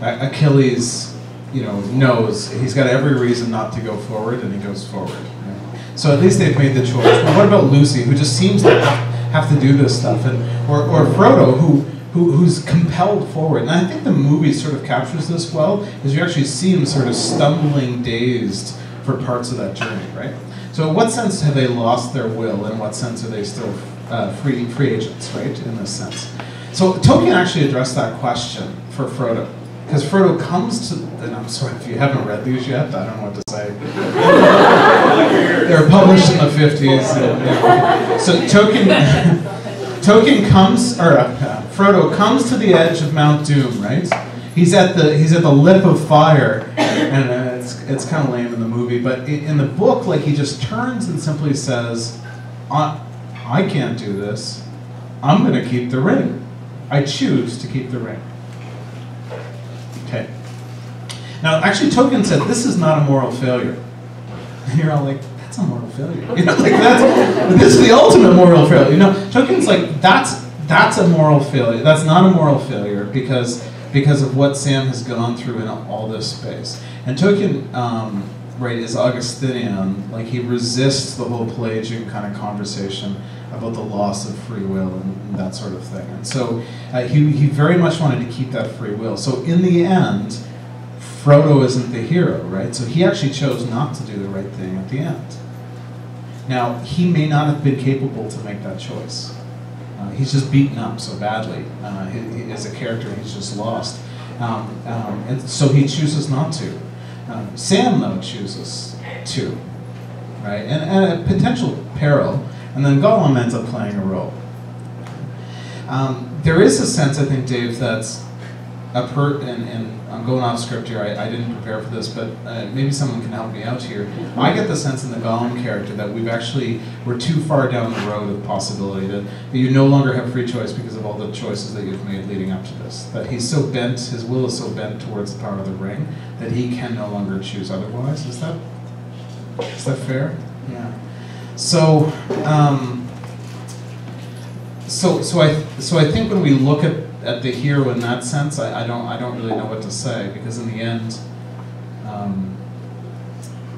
Speaker 2: Achilles, knows he's got every reason not to go forward, and he goes forward. Right? So at least they've made the choice. But what about Lucy, who just seems to have to do this stuff, or Frodo, who's compelled forward? And I think the movie sort of captures this well, is you actually see him sort of stumbling, dazed for parts of that journey, right? So in what sense have they lost their will? In what sense are they still free agents, right? In this sense. So Tolkien actually addressed that question for Frodo. Because Frodo comes to, and I'm sorry if you haven't read these yet, I don't know what to say. They were published in the 50s. So Frodo comes to the edge of Mount Doom, right? He's at the lip of fire, and it's kind of lame in the movie, but in the book, like, he just turns and simply says, I can't do this. I'm going to keep the ring. I choose to keep the ring. Okay. Now, actually, Tolkien said this is not a moral failure. And you're all like, that's a moral failure. You know, like, this is the ultimate moral failure. You know, Tolkien's like, that's a moral failure. That's not a moral failure because of what Sam has gone through in all this space. And Tolkien, right, is Augustinian. Like, he resists the whole Pelagian kind of conversation about the loss of free will and that sort of thing. And so he very much wanted to keep that free will. So in the end, Frodo isn't the hero, right? So he actually chose not to do the right thing at the end. Now, he may not have been capable to make that choice. He's just beaten up so badly. As a character, he's just lost. And so he chooses not to. Sam, though, chooses to, right? And a potential peril. And then Gollum ends up playing a role. There is a sense, I think, Dave, that's and I'm going off script here, I didn't prepare for this, but maybe someone can help me out here. I get the sense in the Gollum character that we're too far down the road of possibility, that you no longer have free choice because of all the choices that you've made leading up to this. That he's so bent, his will is so bent towards the power of the ring, that he can no longer choose otherwise. Is that fair? Yeah. So I think when we look at the hero in that sense, I don't really know what to say, because in the end,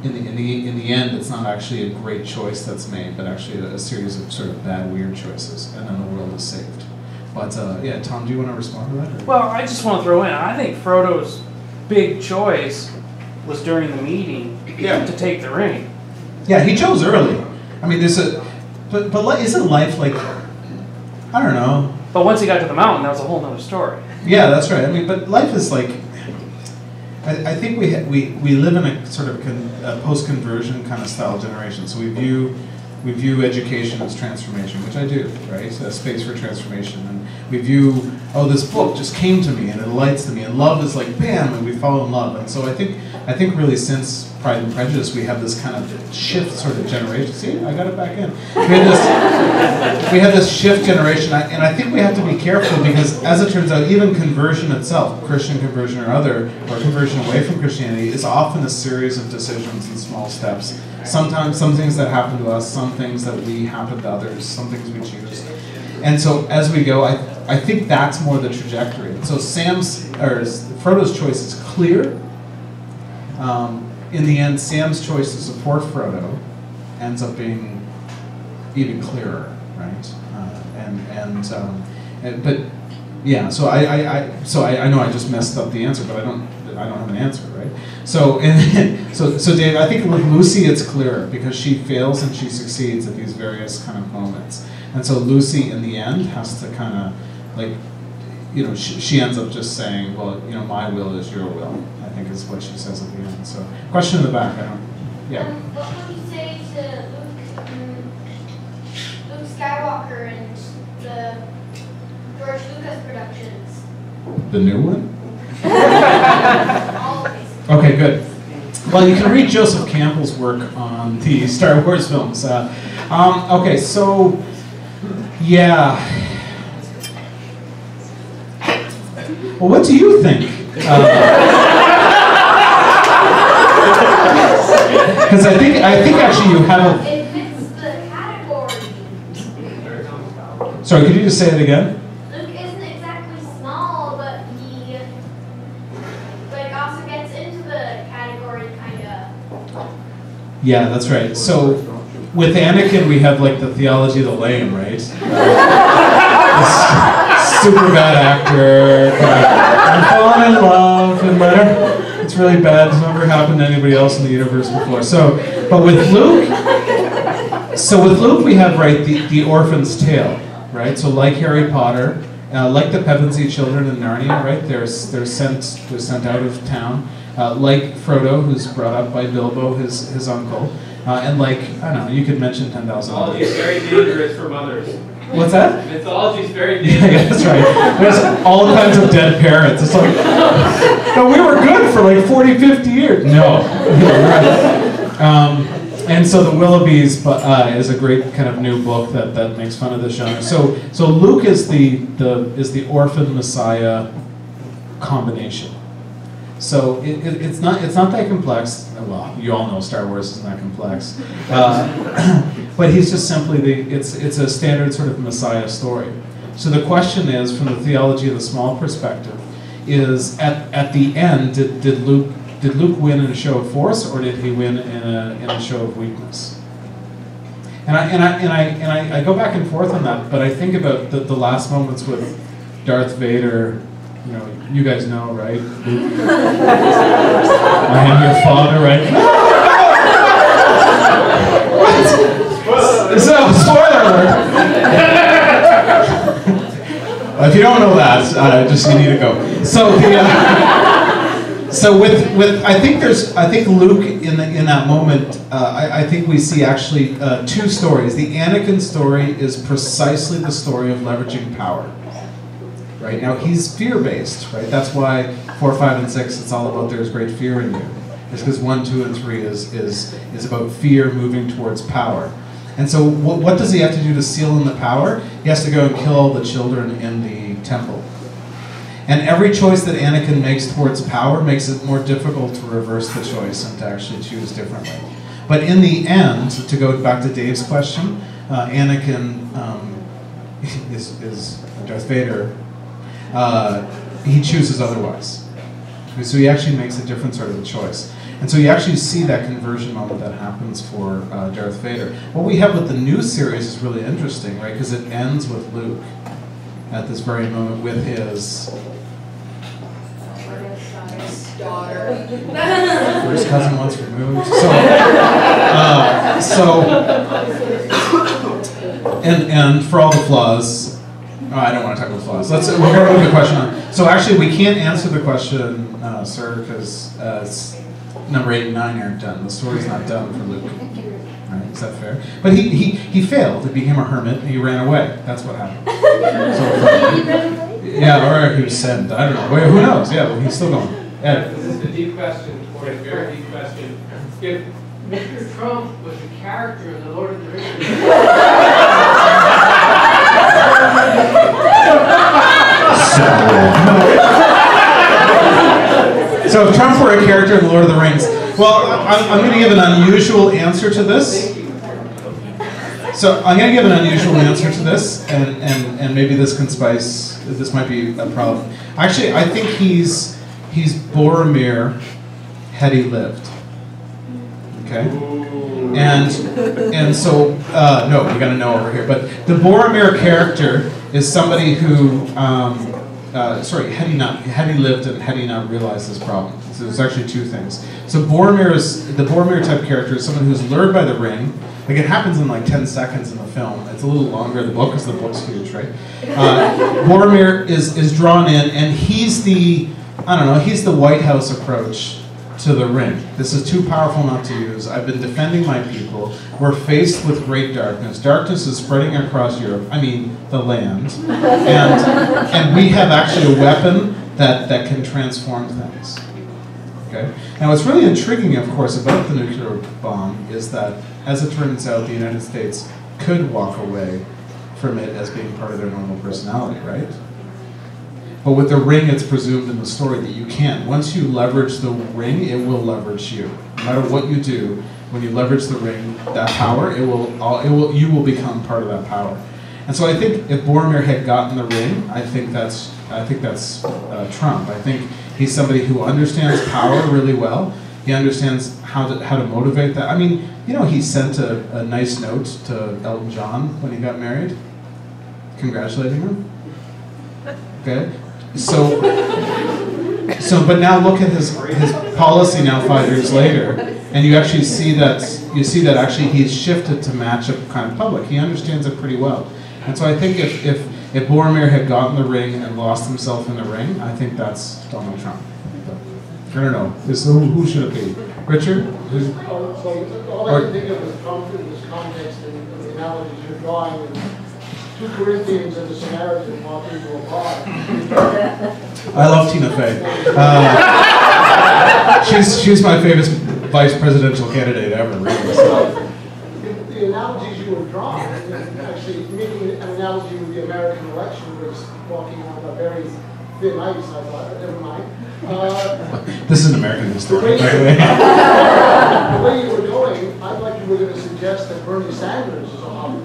Speaker 2: in the end, it's not actually a great choice that's made, but actually a series of sort of bad, weird choices, and then the world is saved. But yeah, Tom, do you want to respond to that? Or?
Speaker 5: Well, I just want to throw in, I think Frodo's big choice was during the meeting to take the ring.
Speaker 2: Yeah, he chose early. I mean, but isn't life like, I don't know.
Speaker 5: But once he got to the mountain, that was a whole other story.
Speaker 2: Yeah, that's right. I mean, but life is like, I think we live in a sort of post-conversion kind of style generation. So we view education as transformation, which I do, right? So a space for transformation. And we view, this book just came to me and it lights to me, and love is like, bam, and we fall in love. And so I think really since Pride and Prejudice, we have this kind of shift sort of generation. See, I got it back in. We have this shift generation, and I think we have to be careful, because as it turns out, even conversion itself, Christian conversion or conversion away from Christianity, is often a series of decisions and small steps. Sometimes some things that happen to us, some things that we happen to others, some things we choose. And so as we go, I think that's more the trajectory. So Frodo's choice is clear. In the end, Sam's choice to support Frodo ends up being even clearer, right? But yeah, so I know I just messed up the answer, but I don't have an answer, right? So Dave, I think with Lucy it's clearer, because she fails and she succeeds at these various kind of moments, and so Lucy in the end has to kind of like, she ends up just saying, well, my will is your will, I think is what she says at the end. So, question in the back,
Speaker 6: What would you say to Luke Skywalker and the George Lucas productions?
Speaker 2: The new one?
Speaker 6: All of these.
Speaker 2: Okay, good. Well, you can read Joseph Campbell's work on the Star Wars films. Okay, so, yeah. Well, what do you think? Because I think actually you have a...
Speaker 6: It fits the category.
Speaker 2: Sorry, could you just say it again?
Speaker 6: Luke isn't exactly small, but he also gets into the category, kinda.
Speaker 2: Yeah, that's right. So with Anakin, we have like the theology of the lame, right? Super bad actor. I'm falling in love, and it's really bad. It's never happened to anybody else in the universe before. But with Luke, we have the orphan's tale, right? So like Harry Potter, like the Pevensey children in Narnia, right? They're sent out of town. Like Frodo, who's brought up by Bilbo, his uncle, and like, I don't know, you could mention 10,000 others.
Speaker 4: Mythology is very dangerous for mothers.
Speaker 2: What's that?
Speaker 4: Mythology is very dangerous.
Speaker 2: Yeah, that's right. There's all kinds of dead parents. It's like, No, we were good for like 40, 50 years. No. And so the Willoughbys is a great kind of new book that makes fun of this genre. So Luke is the orphan Messiah combination. So it's not that complex. Well, you all know Star Wars isn't that complex, but he's just simply it's a standard sort of Messiah story. So the question is, from the theology of the small perspective, is at the end did Luke win in a show of force, or did he win in a show of weakness? And I go back and forth on that, but I think about the last moments with Darth Vader. You know, you guys know, right? I am your father, right? So, spoiler alert. If you don't know that, just you need to go. So with I think Luke in that moment, I think we see actually two stories. The Anakin story is precisely the story of leveraging power. Right now, he's fear-based, right? That's why 4, 5, and 6. It's all about there's great fear in you. It's because 1, 2, and 3 is about fear moving towards power. And so, what does he have to do to seal in the power? He has to go and kill all the children in the temple. And every choice that Anakin makes towards power makes it more difficult to reverse the choice and to actually choose differently. But in the end, to go back to Dave's question, Anakin is Darth Vader. He chooses otherwise. So he actually makes a different sort of a choice. And so you actually see that conversion moment that happens for Darth Vader. What we have with the new series is really interesting, right? Because it ends with Luke at this very moment with his
Speaker 7: daughter.
Speaker 2: first cousin once removed. And for all the flaws, I don't want to talk about flaws. We're going to move the question on. So actually, we can't answer the question, sir, because number 8 and 9 aren't done. The story's not done for Luke. Right? Is that fair? But he failed. He became a hermit, and he ran away. That's what happened. Yeah, or he was sent. I don't know. Wait, who knows? Yeah, but he's still going. Ed.
Speaker 8: This is a deep question, or a very deep question. If Mr. Trump was a character in The Lord of the Rings,
Speaker 2: So if Trump were a character in The Lord of the Rings, well, I'm going to give an unusual answer to this. So I'm going to give an unusual answer to this, and maybe this might be a problem. Actually, I think he's Boromir had he lived. Okay? And so, no, we got to know over here. But the Boromir character is somebody who, had he lived and had he not realized this problem. So there's actually two things. So the Boromir type character is someone who's lured by the ring. Like it happens in like 10 seconds in the film. It's a little longer in the book because the book's huge, right? Boromir is drawn in, and he's the White House approach to the ring. This is too powerful not to use. I've been defending my people. We're faced with great darkness. Darkness is spreading across Europe, the land. And we have actually a weapon that can transform things. Okay? Now what's really intriguing, of course, about the nuclear bomb is that, as it turns out, the United States could walk away from it as being part of their normal personality, right? But with the ring, it's presumed in the story that you can't. Once you leverage the ring, it will leverage you. No matter what you do, when you leverage the ring, that power, you will become part of that power. And so I think if Boromir had gotten the ring, I think that's Trump. I think he's somebody who understands power really well. He understands how to motivate that. He sent a nice note to Elton John when he got married, congratulating him. Okay. So, but now look at his policy now 5 years later, and you actually see that actually he's shifted to match a kind of public. He understands it pretty well, and so I think if Boromir had gotten the ring and lost himself in the ring, I think that's Donald Trump. But, I don't know. Who should it be? Richard?
Speaker 9: All I can think of is Trump in this context and the analogies you're drawing. 2 Corinthians and the Samaritan while people apart.
Speaker 2: I love Tina Fey. She's my favorite vice presidential candidate ever, really. So.
Speaker 9: The analogies you were drawing, actually making an analogy with the American election was walking on a very thin ice, I thought, never mind.
Speaker 2: This is an American history, by the way.
Speaker 9: The way you were going, I'd like you were going to suggest that Bernie Sanders is a Hobbit.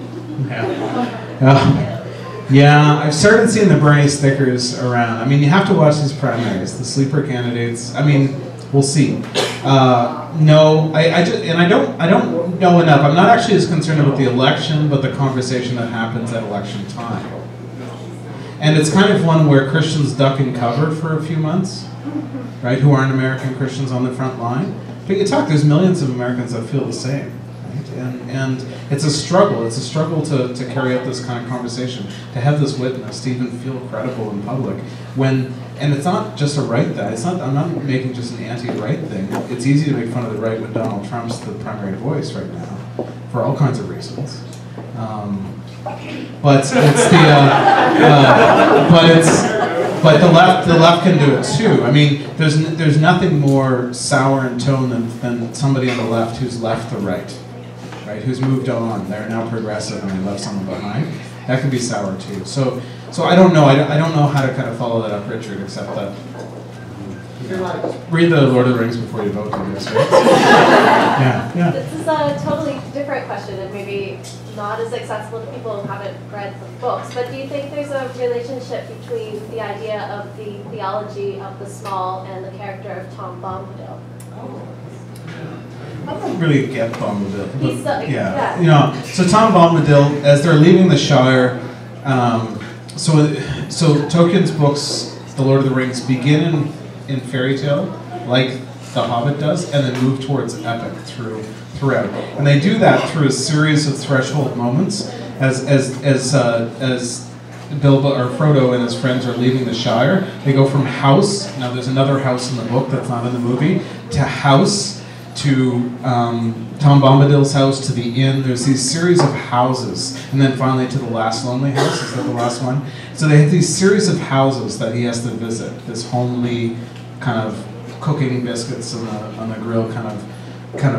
Speaker 2: Yeah, I've started seeing the Bernie stickers around. I mean, you have to watch these primaries, the sleeper candidates. I mean, we'll see. No, I don't know enough. I'm not actually as concerned about the election, but the conversation that happens at election time. And it's kind of one where Christians duck and cover for a few months, right? Who aren't American Christians on the front line. But you talk, there's millions of Americans that feel the same. And it's a struggle. It's a struggle to carry out this kind of conversation, to have this witness, to even feel credible in public. And it's not just a right thing. I'm not making just an anti-right thing. It's easy to make fun of the right when Donald Trump's the primary voice right now, for all kinds of reasons. But it's but the left can do it too. I mean, there's nothing more sour in tone than somebody on the left who's left the right. Right, who's moved on, they're now progressive and they left someone behind. That can be sour too. So I don't know. I don't know how to kind of follow that up, Richard, except that read the Lord of the Rings before you vote, I guess, right? Yeah.
Speaker 10: This is a totally different question and maybe not as accessible to people who haven't read the books, but do you think there's a relationship between the idea of the theology of the small and the character of Tom Bombadil?
Speaker 2: I don't really get Bombadil.
Speaker 10: Yeah.
Speaker 2: You know, so Tom Bombadil, as they're leaving the Shire, so Tolkien's books, The Lord of the Rings, begin in fairy tale, like The Hobbit does, and then move towards epic throughout. And they do that through a series of threshold moments, as Bilbo or Frodo and his friends are leaving the Shire. They go from house. Now, there's another house in the book that's not in the movie. To house. To Tom Bombadil's house, to the inn. There's these series of houses, and then finally to the last lonely house. Is that the last one? So they have these series of houses that he has to visit. This homely kind of cooking biscuits on the grill kind of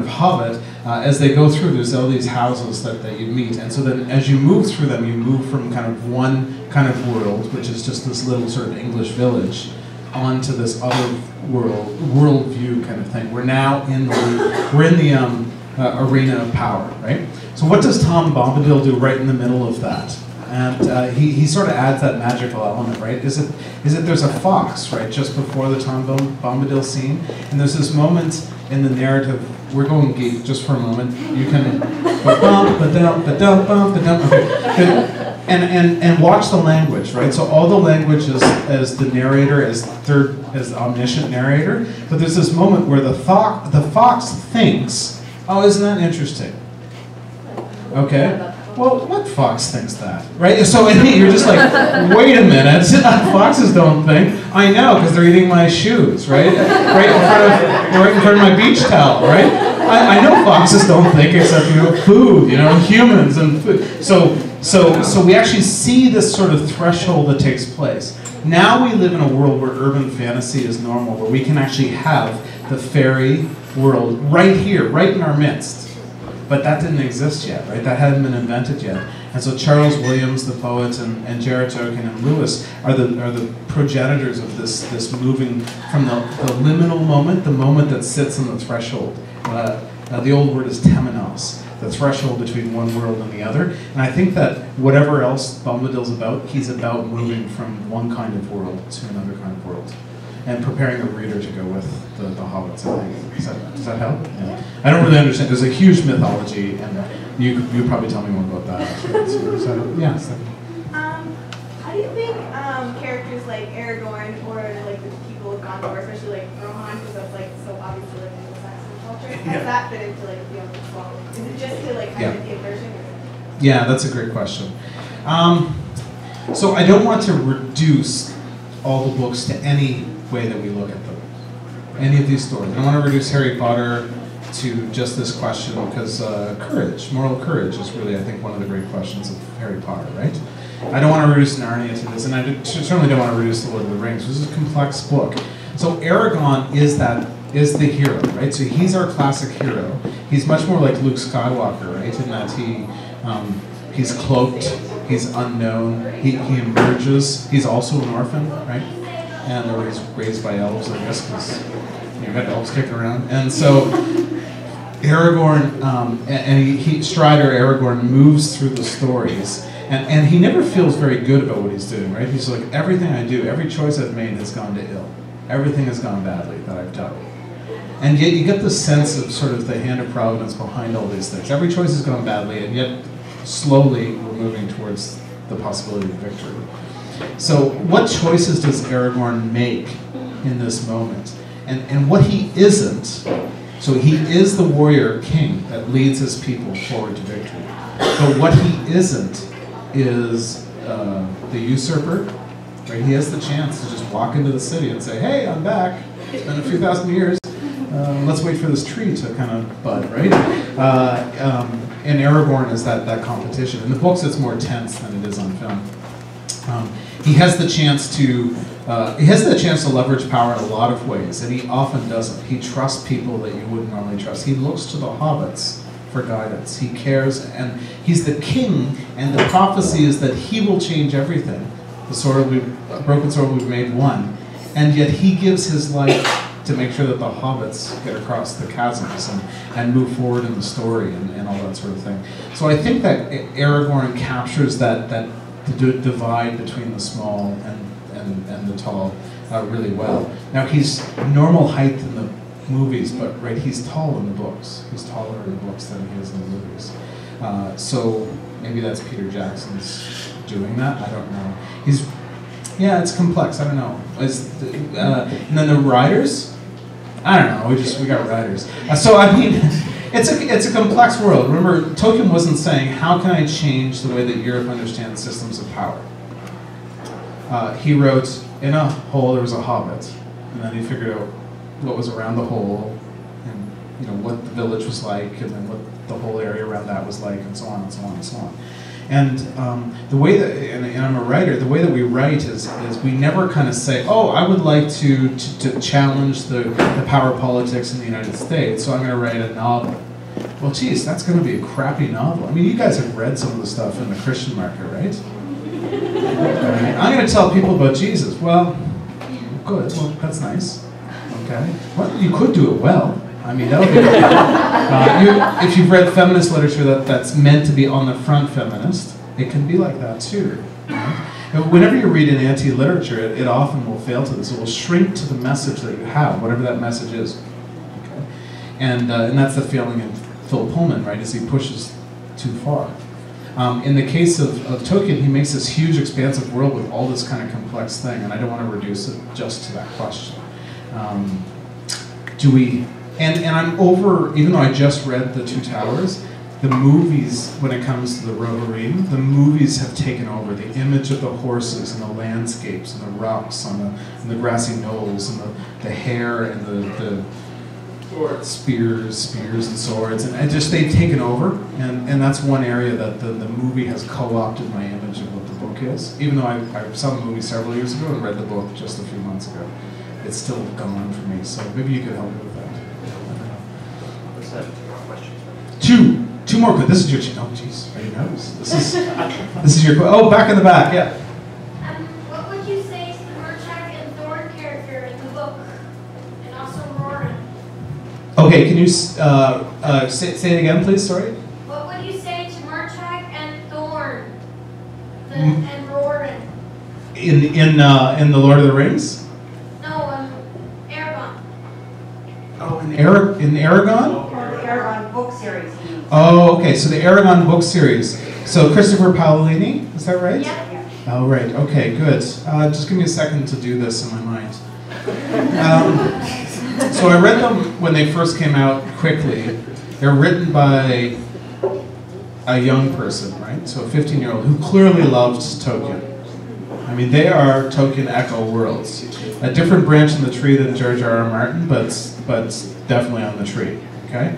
Speaker 2: Hobbit. As they go through, there's all these houses that you meet, and so then as you move through them, you move from kind of one kind of world, which is just this little sort of English village, onto this other worldview kind of thing. We're now in the arena of power, right? So what does Tom Bombadil do right in the middle of that? And he sort of adds that magical element, right? Is it there's a fox, right, just before the Tom Bombadil scene, and there's this moment in the narrative. We're going geek just for a moment. You can and watch the language, right? So all the language is as the narrator, as omniscient narrator, but there's this moment where the fox thinks, oh, isn't that interesting? Okay. Well, what fox thinks that, right? So you're just like, wait a minute, foxes don't think. I know, because they're eating my shoes, right? Right in front of my beach towel, right? I know foxes don't think except food, humans and food. So we actually see this sort of threshold that takes place. Now we live in a world where urban fantasy is normal, where we can actually have the fairy world right here, right in our midst. But that didn't exist yet, right? That hadn't been invented yet. And so Charles Williams, the poet, and Jared Tolkien and Lewis are the progenitors of this moving from the liminal moment, the moment that sits on the threshold. The old word is temenos, the threshold between one world and the other. And I think that whatever else Bombadil's about, he's about moving from one kind of world to another kind of world. And preparing the reader to go with the Hobbits, I think. Does that help? Yeah. I don't really understand. There's a huge mythology, and you probably tell me more about that. Yeah.
Speaker 11: How do you think characters like Aragorn or like the people of Gondor, especially like Rohan, because that's like so obviously like Anglo-Saxon culture, how does that fit into like the other swamp? Is it just to like kind of the immersion?
Speaker 2: Yeah, that's a great question. So I don't want to reduce all the books to any way that we look at them, any of these stories. I don't want to reduce Harry Potter to just this question because moral courage is really, I think, one of the great questions of Harry Potter, right? I don't want to reduce Narnia to this, and I certainly don't want to reduce The Lord of the Rings. This is a complex book. So Aragorn is the hero, right? So he's our classic hero. He's much more like Luke Skywalker, right? In that he's cloaked, he's unknown, he emerges. He's also an orphan, right? And or he's raised by elves, I guess, because you got elves kicking around. And so Aragorn, Strider Aragorn moves through the stories, and he never feels very good about what he's doing, right? He's like, everything I do, every choice I've made has gone to ill. Everything has gone badly that I've done. And yet you get this sense of sort of the hand of providence behind all these things. Every choice has gone badly, and yet slowly we're moving towards the possibility of victory. So what choices does Aragorn make in this moment? And what he isn't, so he is the warrior king that leads his people forward to victory. But what he isn't is the usurper, right? He has the chance to just walk into the city and say, hey, I'm back. It's been a few thousand years. Let's wait for this tree to kind of bud, right? And Aragorn is that competition. In the books, it's more tense than it is on film. He has the chance to leverage power in a lot of ways, and he often doesn't. He trusts people that you wouldn't normally trust. He looks to the hobbits for guidance. He cares, and he's the king, and the prophecy is that he will change everything. The broken sword we've made one, and yet he gives his life to make sure that the hobbits get across the chasms and move forward in the story and all that sort of thing. So I think that Aragorn captures that divide between the small and the tall really well. Now he's normal height in the movies, but right, he's tall in the books. He's taller in the books than he is in the movies. So maybe that's Peter Jackson's doing that. I don't know. It's complex. I don't know. And then the writers. I don't know. We got writers. So I mean, it's a complex world. Remember, Tolkien wasn't saying, how can I change the way that Europe understands systems of power? He wrote, in a hole there was a hobbit, and then he figured out what was around the hole, and what the village was like, and then what the whole area around that was like, and so on and so on and so on. And the way that, and I'm a writer, the way that we write is we never kind of say, oh, I would like to challenge the power politics in the United States, so I'm going to write a novel. Well, geez, that's going to be a crappy novel. I mean, you guys have read some of the stuff in the Christian market, right? I'm going to tell people about Jesus. Well, good. Well, that's nice. Okay. Well, you could do it well. I mean, that would be if you've read feminist literature that's meant to be on the front feminist, it can be like that too. Right? Whenever you read an anti-literature, it often will fail to this. It will shrink to the message that you have, whatever that message is. Okay? And that's the feeling in Phil Pullman, right, as he pushes too far. In the case of Tolkien, he makes this huge, expansive world with all this kind of complex thing, and I don't want to reduce it just to that question. And I'm over, even though I just read The Two Towers, the movies, when it comes to the Rohirrim, the movies have taken over. The image of the horses and the landscapes and the rocks on the grassy knolls and the hair and the spears and swords, and they've taken over. And that's one area that the movie has co-opted my image of what the book is. Even though I saw the movie several years ago and read the book just a few months ago, it's still gone for me. So maybe you could help me with that.
Speaker 12: What's that?
Speaker 2: Two more. This is your. Oh, jeez. Are you nervous? This is your. Oh, back in the back. Yeah.
Speaker 6: What would you say to the Murchak and Thorn character in the book, and also Roran?
Speaker 2: Okay. Can you say it again, please? Sorry.
Speaker 6: What would you say to Murchak and Thorn, and Roran?
Speaker 2: In the Lord of the Rings?
Speaker 6: No, Aragorn.
Speaker 2: Oh, in Aragorn?
Speaker 7: The Aragorn book series.
Speaker 2: Oh, okay. So the Aragorn book series. So Christopher Paolini, is that right?
Speaker 6: Yeah.
Speaker 2: Oh, right. Okay, good. Just give me a second to do this in my mind. So I read them when they first came out quickly. They're written by a young person, right? So a 15-year-old who clearly loved Tolkien. I mean, they are Tolkien echo worlds. A different branch in the tree than George R.R. Martin, but definitely on the tree, okay?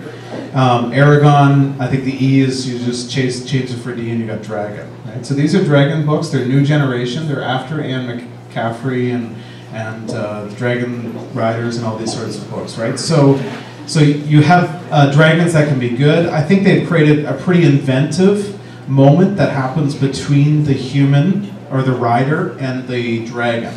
Speaker 2: Aragorn, I think the E is you just change it for D and you got dragon. Right? So these are dragon books. They're new generation. They're after Anne McCaffrey and Dragon Riders and all these sorts of books, right? So you have dragons that can be good. I think they've created a pretty inventive moment that happens between the human or the rider and the dragon.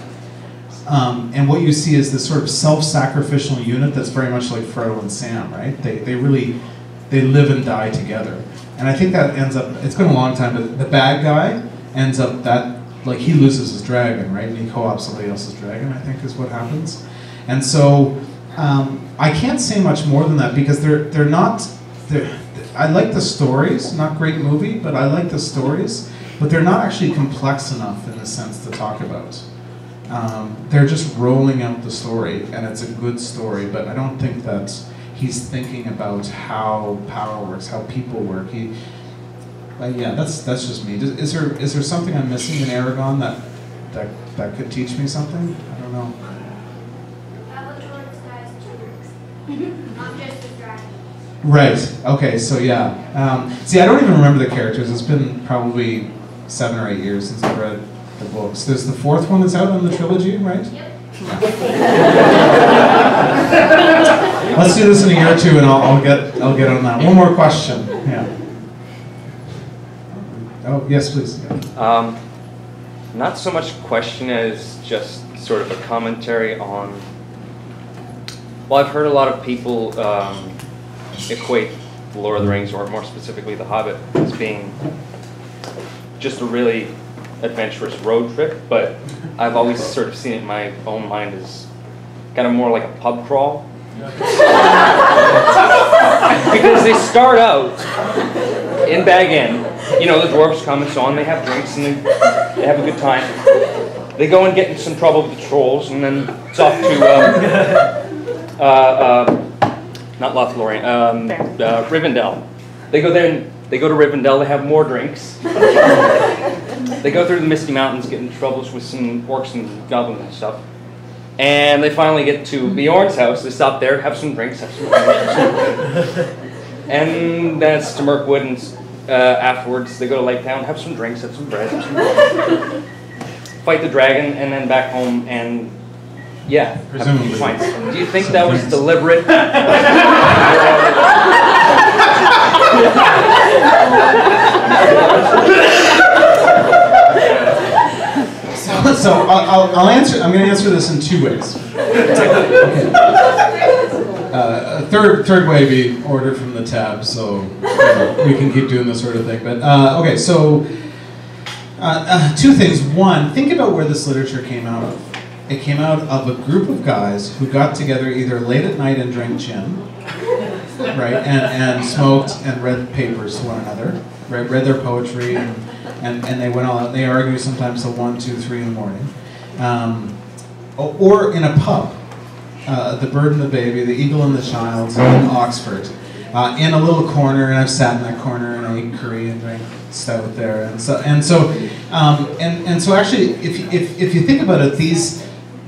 Speaker 2: And what you see is this sort of self-sacrificial unit that's very much like Frodo and Sam, right? They live and die together. And I think that ends up, it's been a long time, but the bad guy ends up like he loses his dragon, right? And he co-ops somebody else's dragon, I think is what happens. And so I can't say much more than that because they're not, I like the stories, not great movie, but I like the stories, but they're not actually complex enough in a sense to talk about. They're just rolling out the story, and it's a good story, but I don't think that he's thinking about how power works, how people work. Yeah, that's just me. Is there something I'm missing in Aragorn that could teach me something? I don't know.
Speaker 6: Not just the dragon.
Speaker 2: Right. Okay. So yeah. See, I don't even remember the characters. It's been probably 7 or 8 years since I've read the books. There's the 4th one that's out on the trilogy, right?
Speaker 6: Yep.
Speaker 2: Yeah. Let's do this in a year or two, and I'll get on that. One more question. Yeah. Oh yes, please. Yeah.
Speaker 13: Not so much a question as just sort of a commentary on. Well, I've heard a lot of people equate The Lord of the Rings, or more specifically The Hobbit, as being just a really adventurous road trip, but I've always sort of seen it in my own mind as kind of more like a pub crawl. Because they start out in Bag End, you know, the dwarves come and so on, they have drinks and they have a good time. They go and get in some trouble with the trolls, and then it's off to not Lothlorien, Rivendell. They go there and they go to Rivendell, they have more drinks. They go through the Misty Mountains, get in troubles with some orcs and goblins and stuff. And they finally get to Bjorn's house. They stop there, have some drinks, have some drinks. And then it's to Mirkwood, and afterwards they go to Lake Town, have some drinks, have some bread, have some bread. Fight the dragon, and then back home, and yeah,
Speaker 2: presumably.
Speaker 13: Do you think that was deliberate?
Speaker 2: So I'll answer. I'm going to answer this in 2 ways. Okay. Third way be order from the tab, so we can keep doing this sort of thing. But okay, so 2 things. One, think about where this literature came out of. It came out of a group of guys who got together either late at night and drank gin, right, and smoked and read papers to one another, right, read their poetry, and they went all out. They argue sometimes till 1, 2, 3 in the morning, or in a pub. The Bird and the Baby, the Eagle and the Child in Oxford, in a little corner, and I've sat in that corner and I ate curry and drank stout there, and so actually, if you think about it,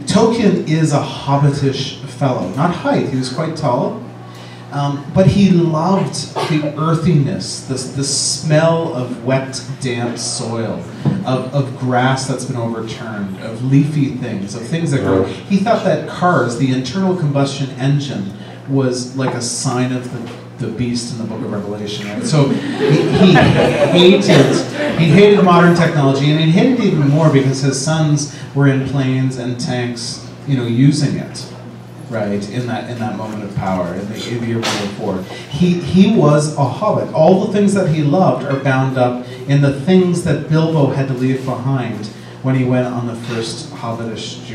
Speaker 2: Tolkien is a hobbitish fellow, not height, he was quite tall, but he loved the earthiness, the smell of wet, damp soil, of grass that's been overturned, of leafy things, of things that grow. He thought that cars, the internal combustion engine, was like a sign of the beast in the book of Revelation, right? So he hated modern technology, and he hated it even more because his sons were in planes and tanks, you know, using it, right, in that moment of power, in the year before. He was a hobbit. All the things that he loved are bound up in the things that Bilbo had to leave behind when he went on the first hobbitish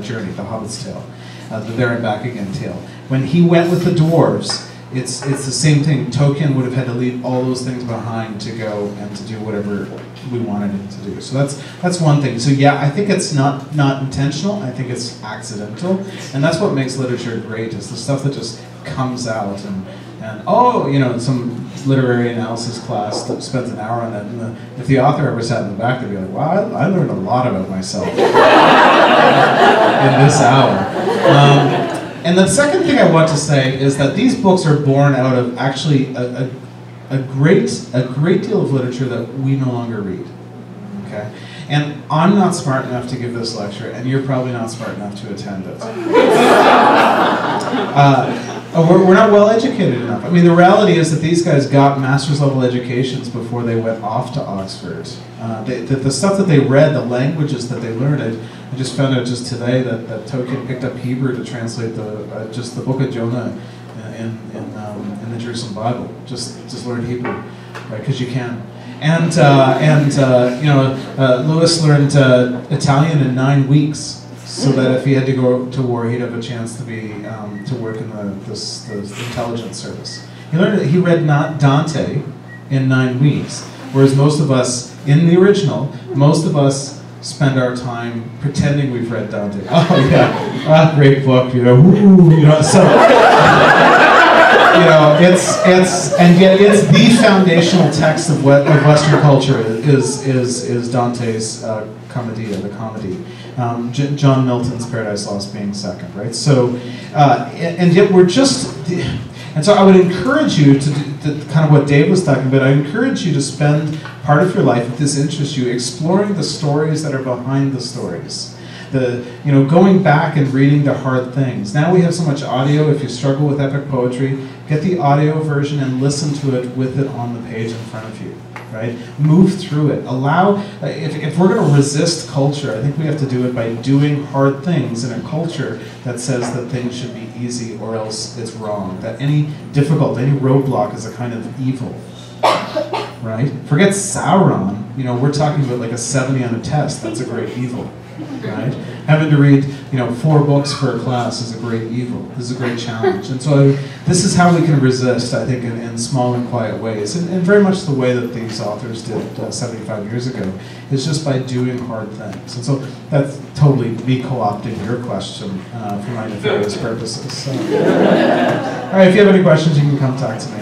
Speaker 2: journey, the Hobbit's Tale, the There and Back Again tale. When he went with the dwarves, it's the same thing. Tolkien would have had to leave all those things behind to go and to do whatever we wanted him to do. So that's one thing. So yeah, I think it's not intentional. I think it's accidental, and that's what makes literature great. Is the stuff that just comes out and oh, you know, some literary analysis class that spends an hour on it, and if the author ever sat in the back, they'd be like, "Wow, I learned a lot about myself in this hour." And the second thing I want to say is that these books are born out of actually a great deal of literature that we no longer read. Okay? And I'm not smart enough to give this lecture, and you're probably not smart enough to attend it. We're not well educated enough. I mean, the reality is that these guys got master's level educations before they went off to Oxford. The stuff that they read, the languages that they learned, I just found out just today that Tolkien picked up Hebrew to translate just the book of Jonah in the Jerusalem Bible. Just learn Hebrew, right? Because you can. And Lewis learned Italian in 9 weeks. So that if he had to go to war, he'd have a chance to be to work in the intelligence service. He read Dante in 9 weeks, whereas most of us, in the original, most of us spend our time pretending we've read Dante. Oh yeah, great book, So and yet it's the foundational text of Western culture is Dante's Commedia, the comedy. John Milton's Paradise Lost being second, right? So, and yet we're just, and so I would encourage you to kind of what Dave was talking about. I encourage you to spend part of your life, if this interests you, exploring the stories that are behind the stories. Going back and reading the hard things. Now we have so much audio. If you struggle with epic poetry, get the audio version and listen to it with it on the page in front of you. Right? Move through it. Allow, if we're going to resist culture, I think we have to do it by doing hard things in a culture that says that things should be easy or else it's wrong. That any roadblock is a kind of evil. Right? Forget Sauron. We're talking about like a 70 on a test. That's a great evil. Right? Having to read, 4 books for a class is a great evil. This is a great challenge. And so this is how we can resist, I think, in small and quiet ways. And very much the way that these authors did 75 years ago is just by doing hard things. And so that's totally me co-opting your question for my nefarious purposes. So. All right, if you have any questions, you can come talk to me.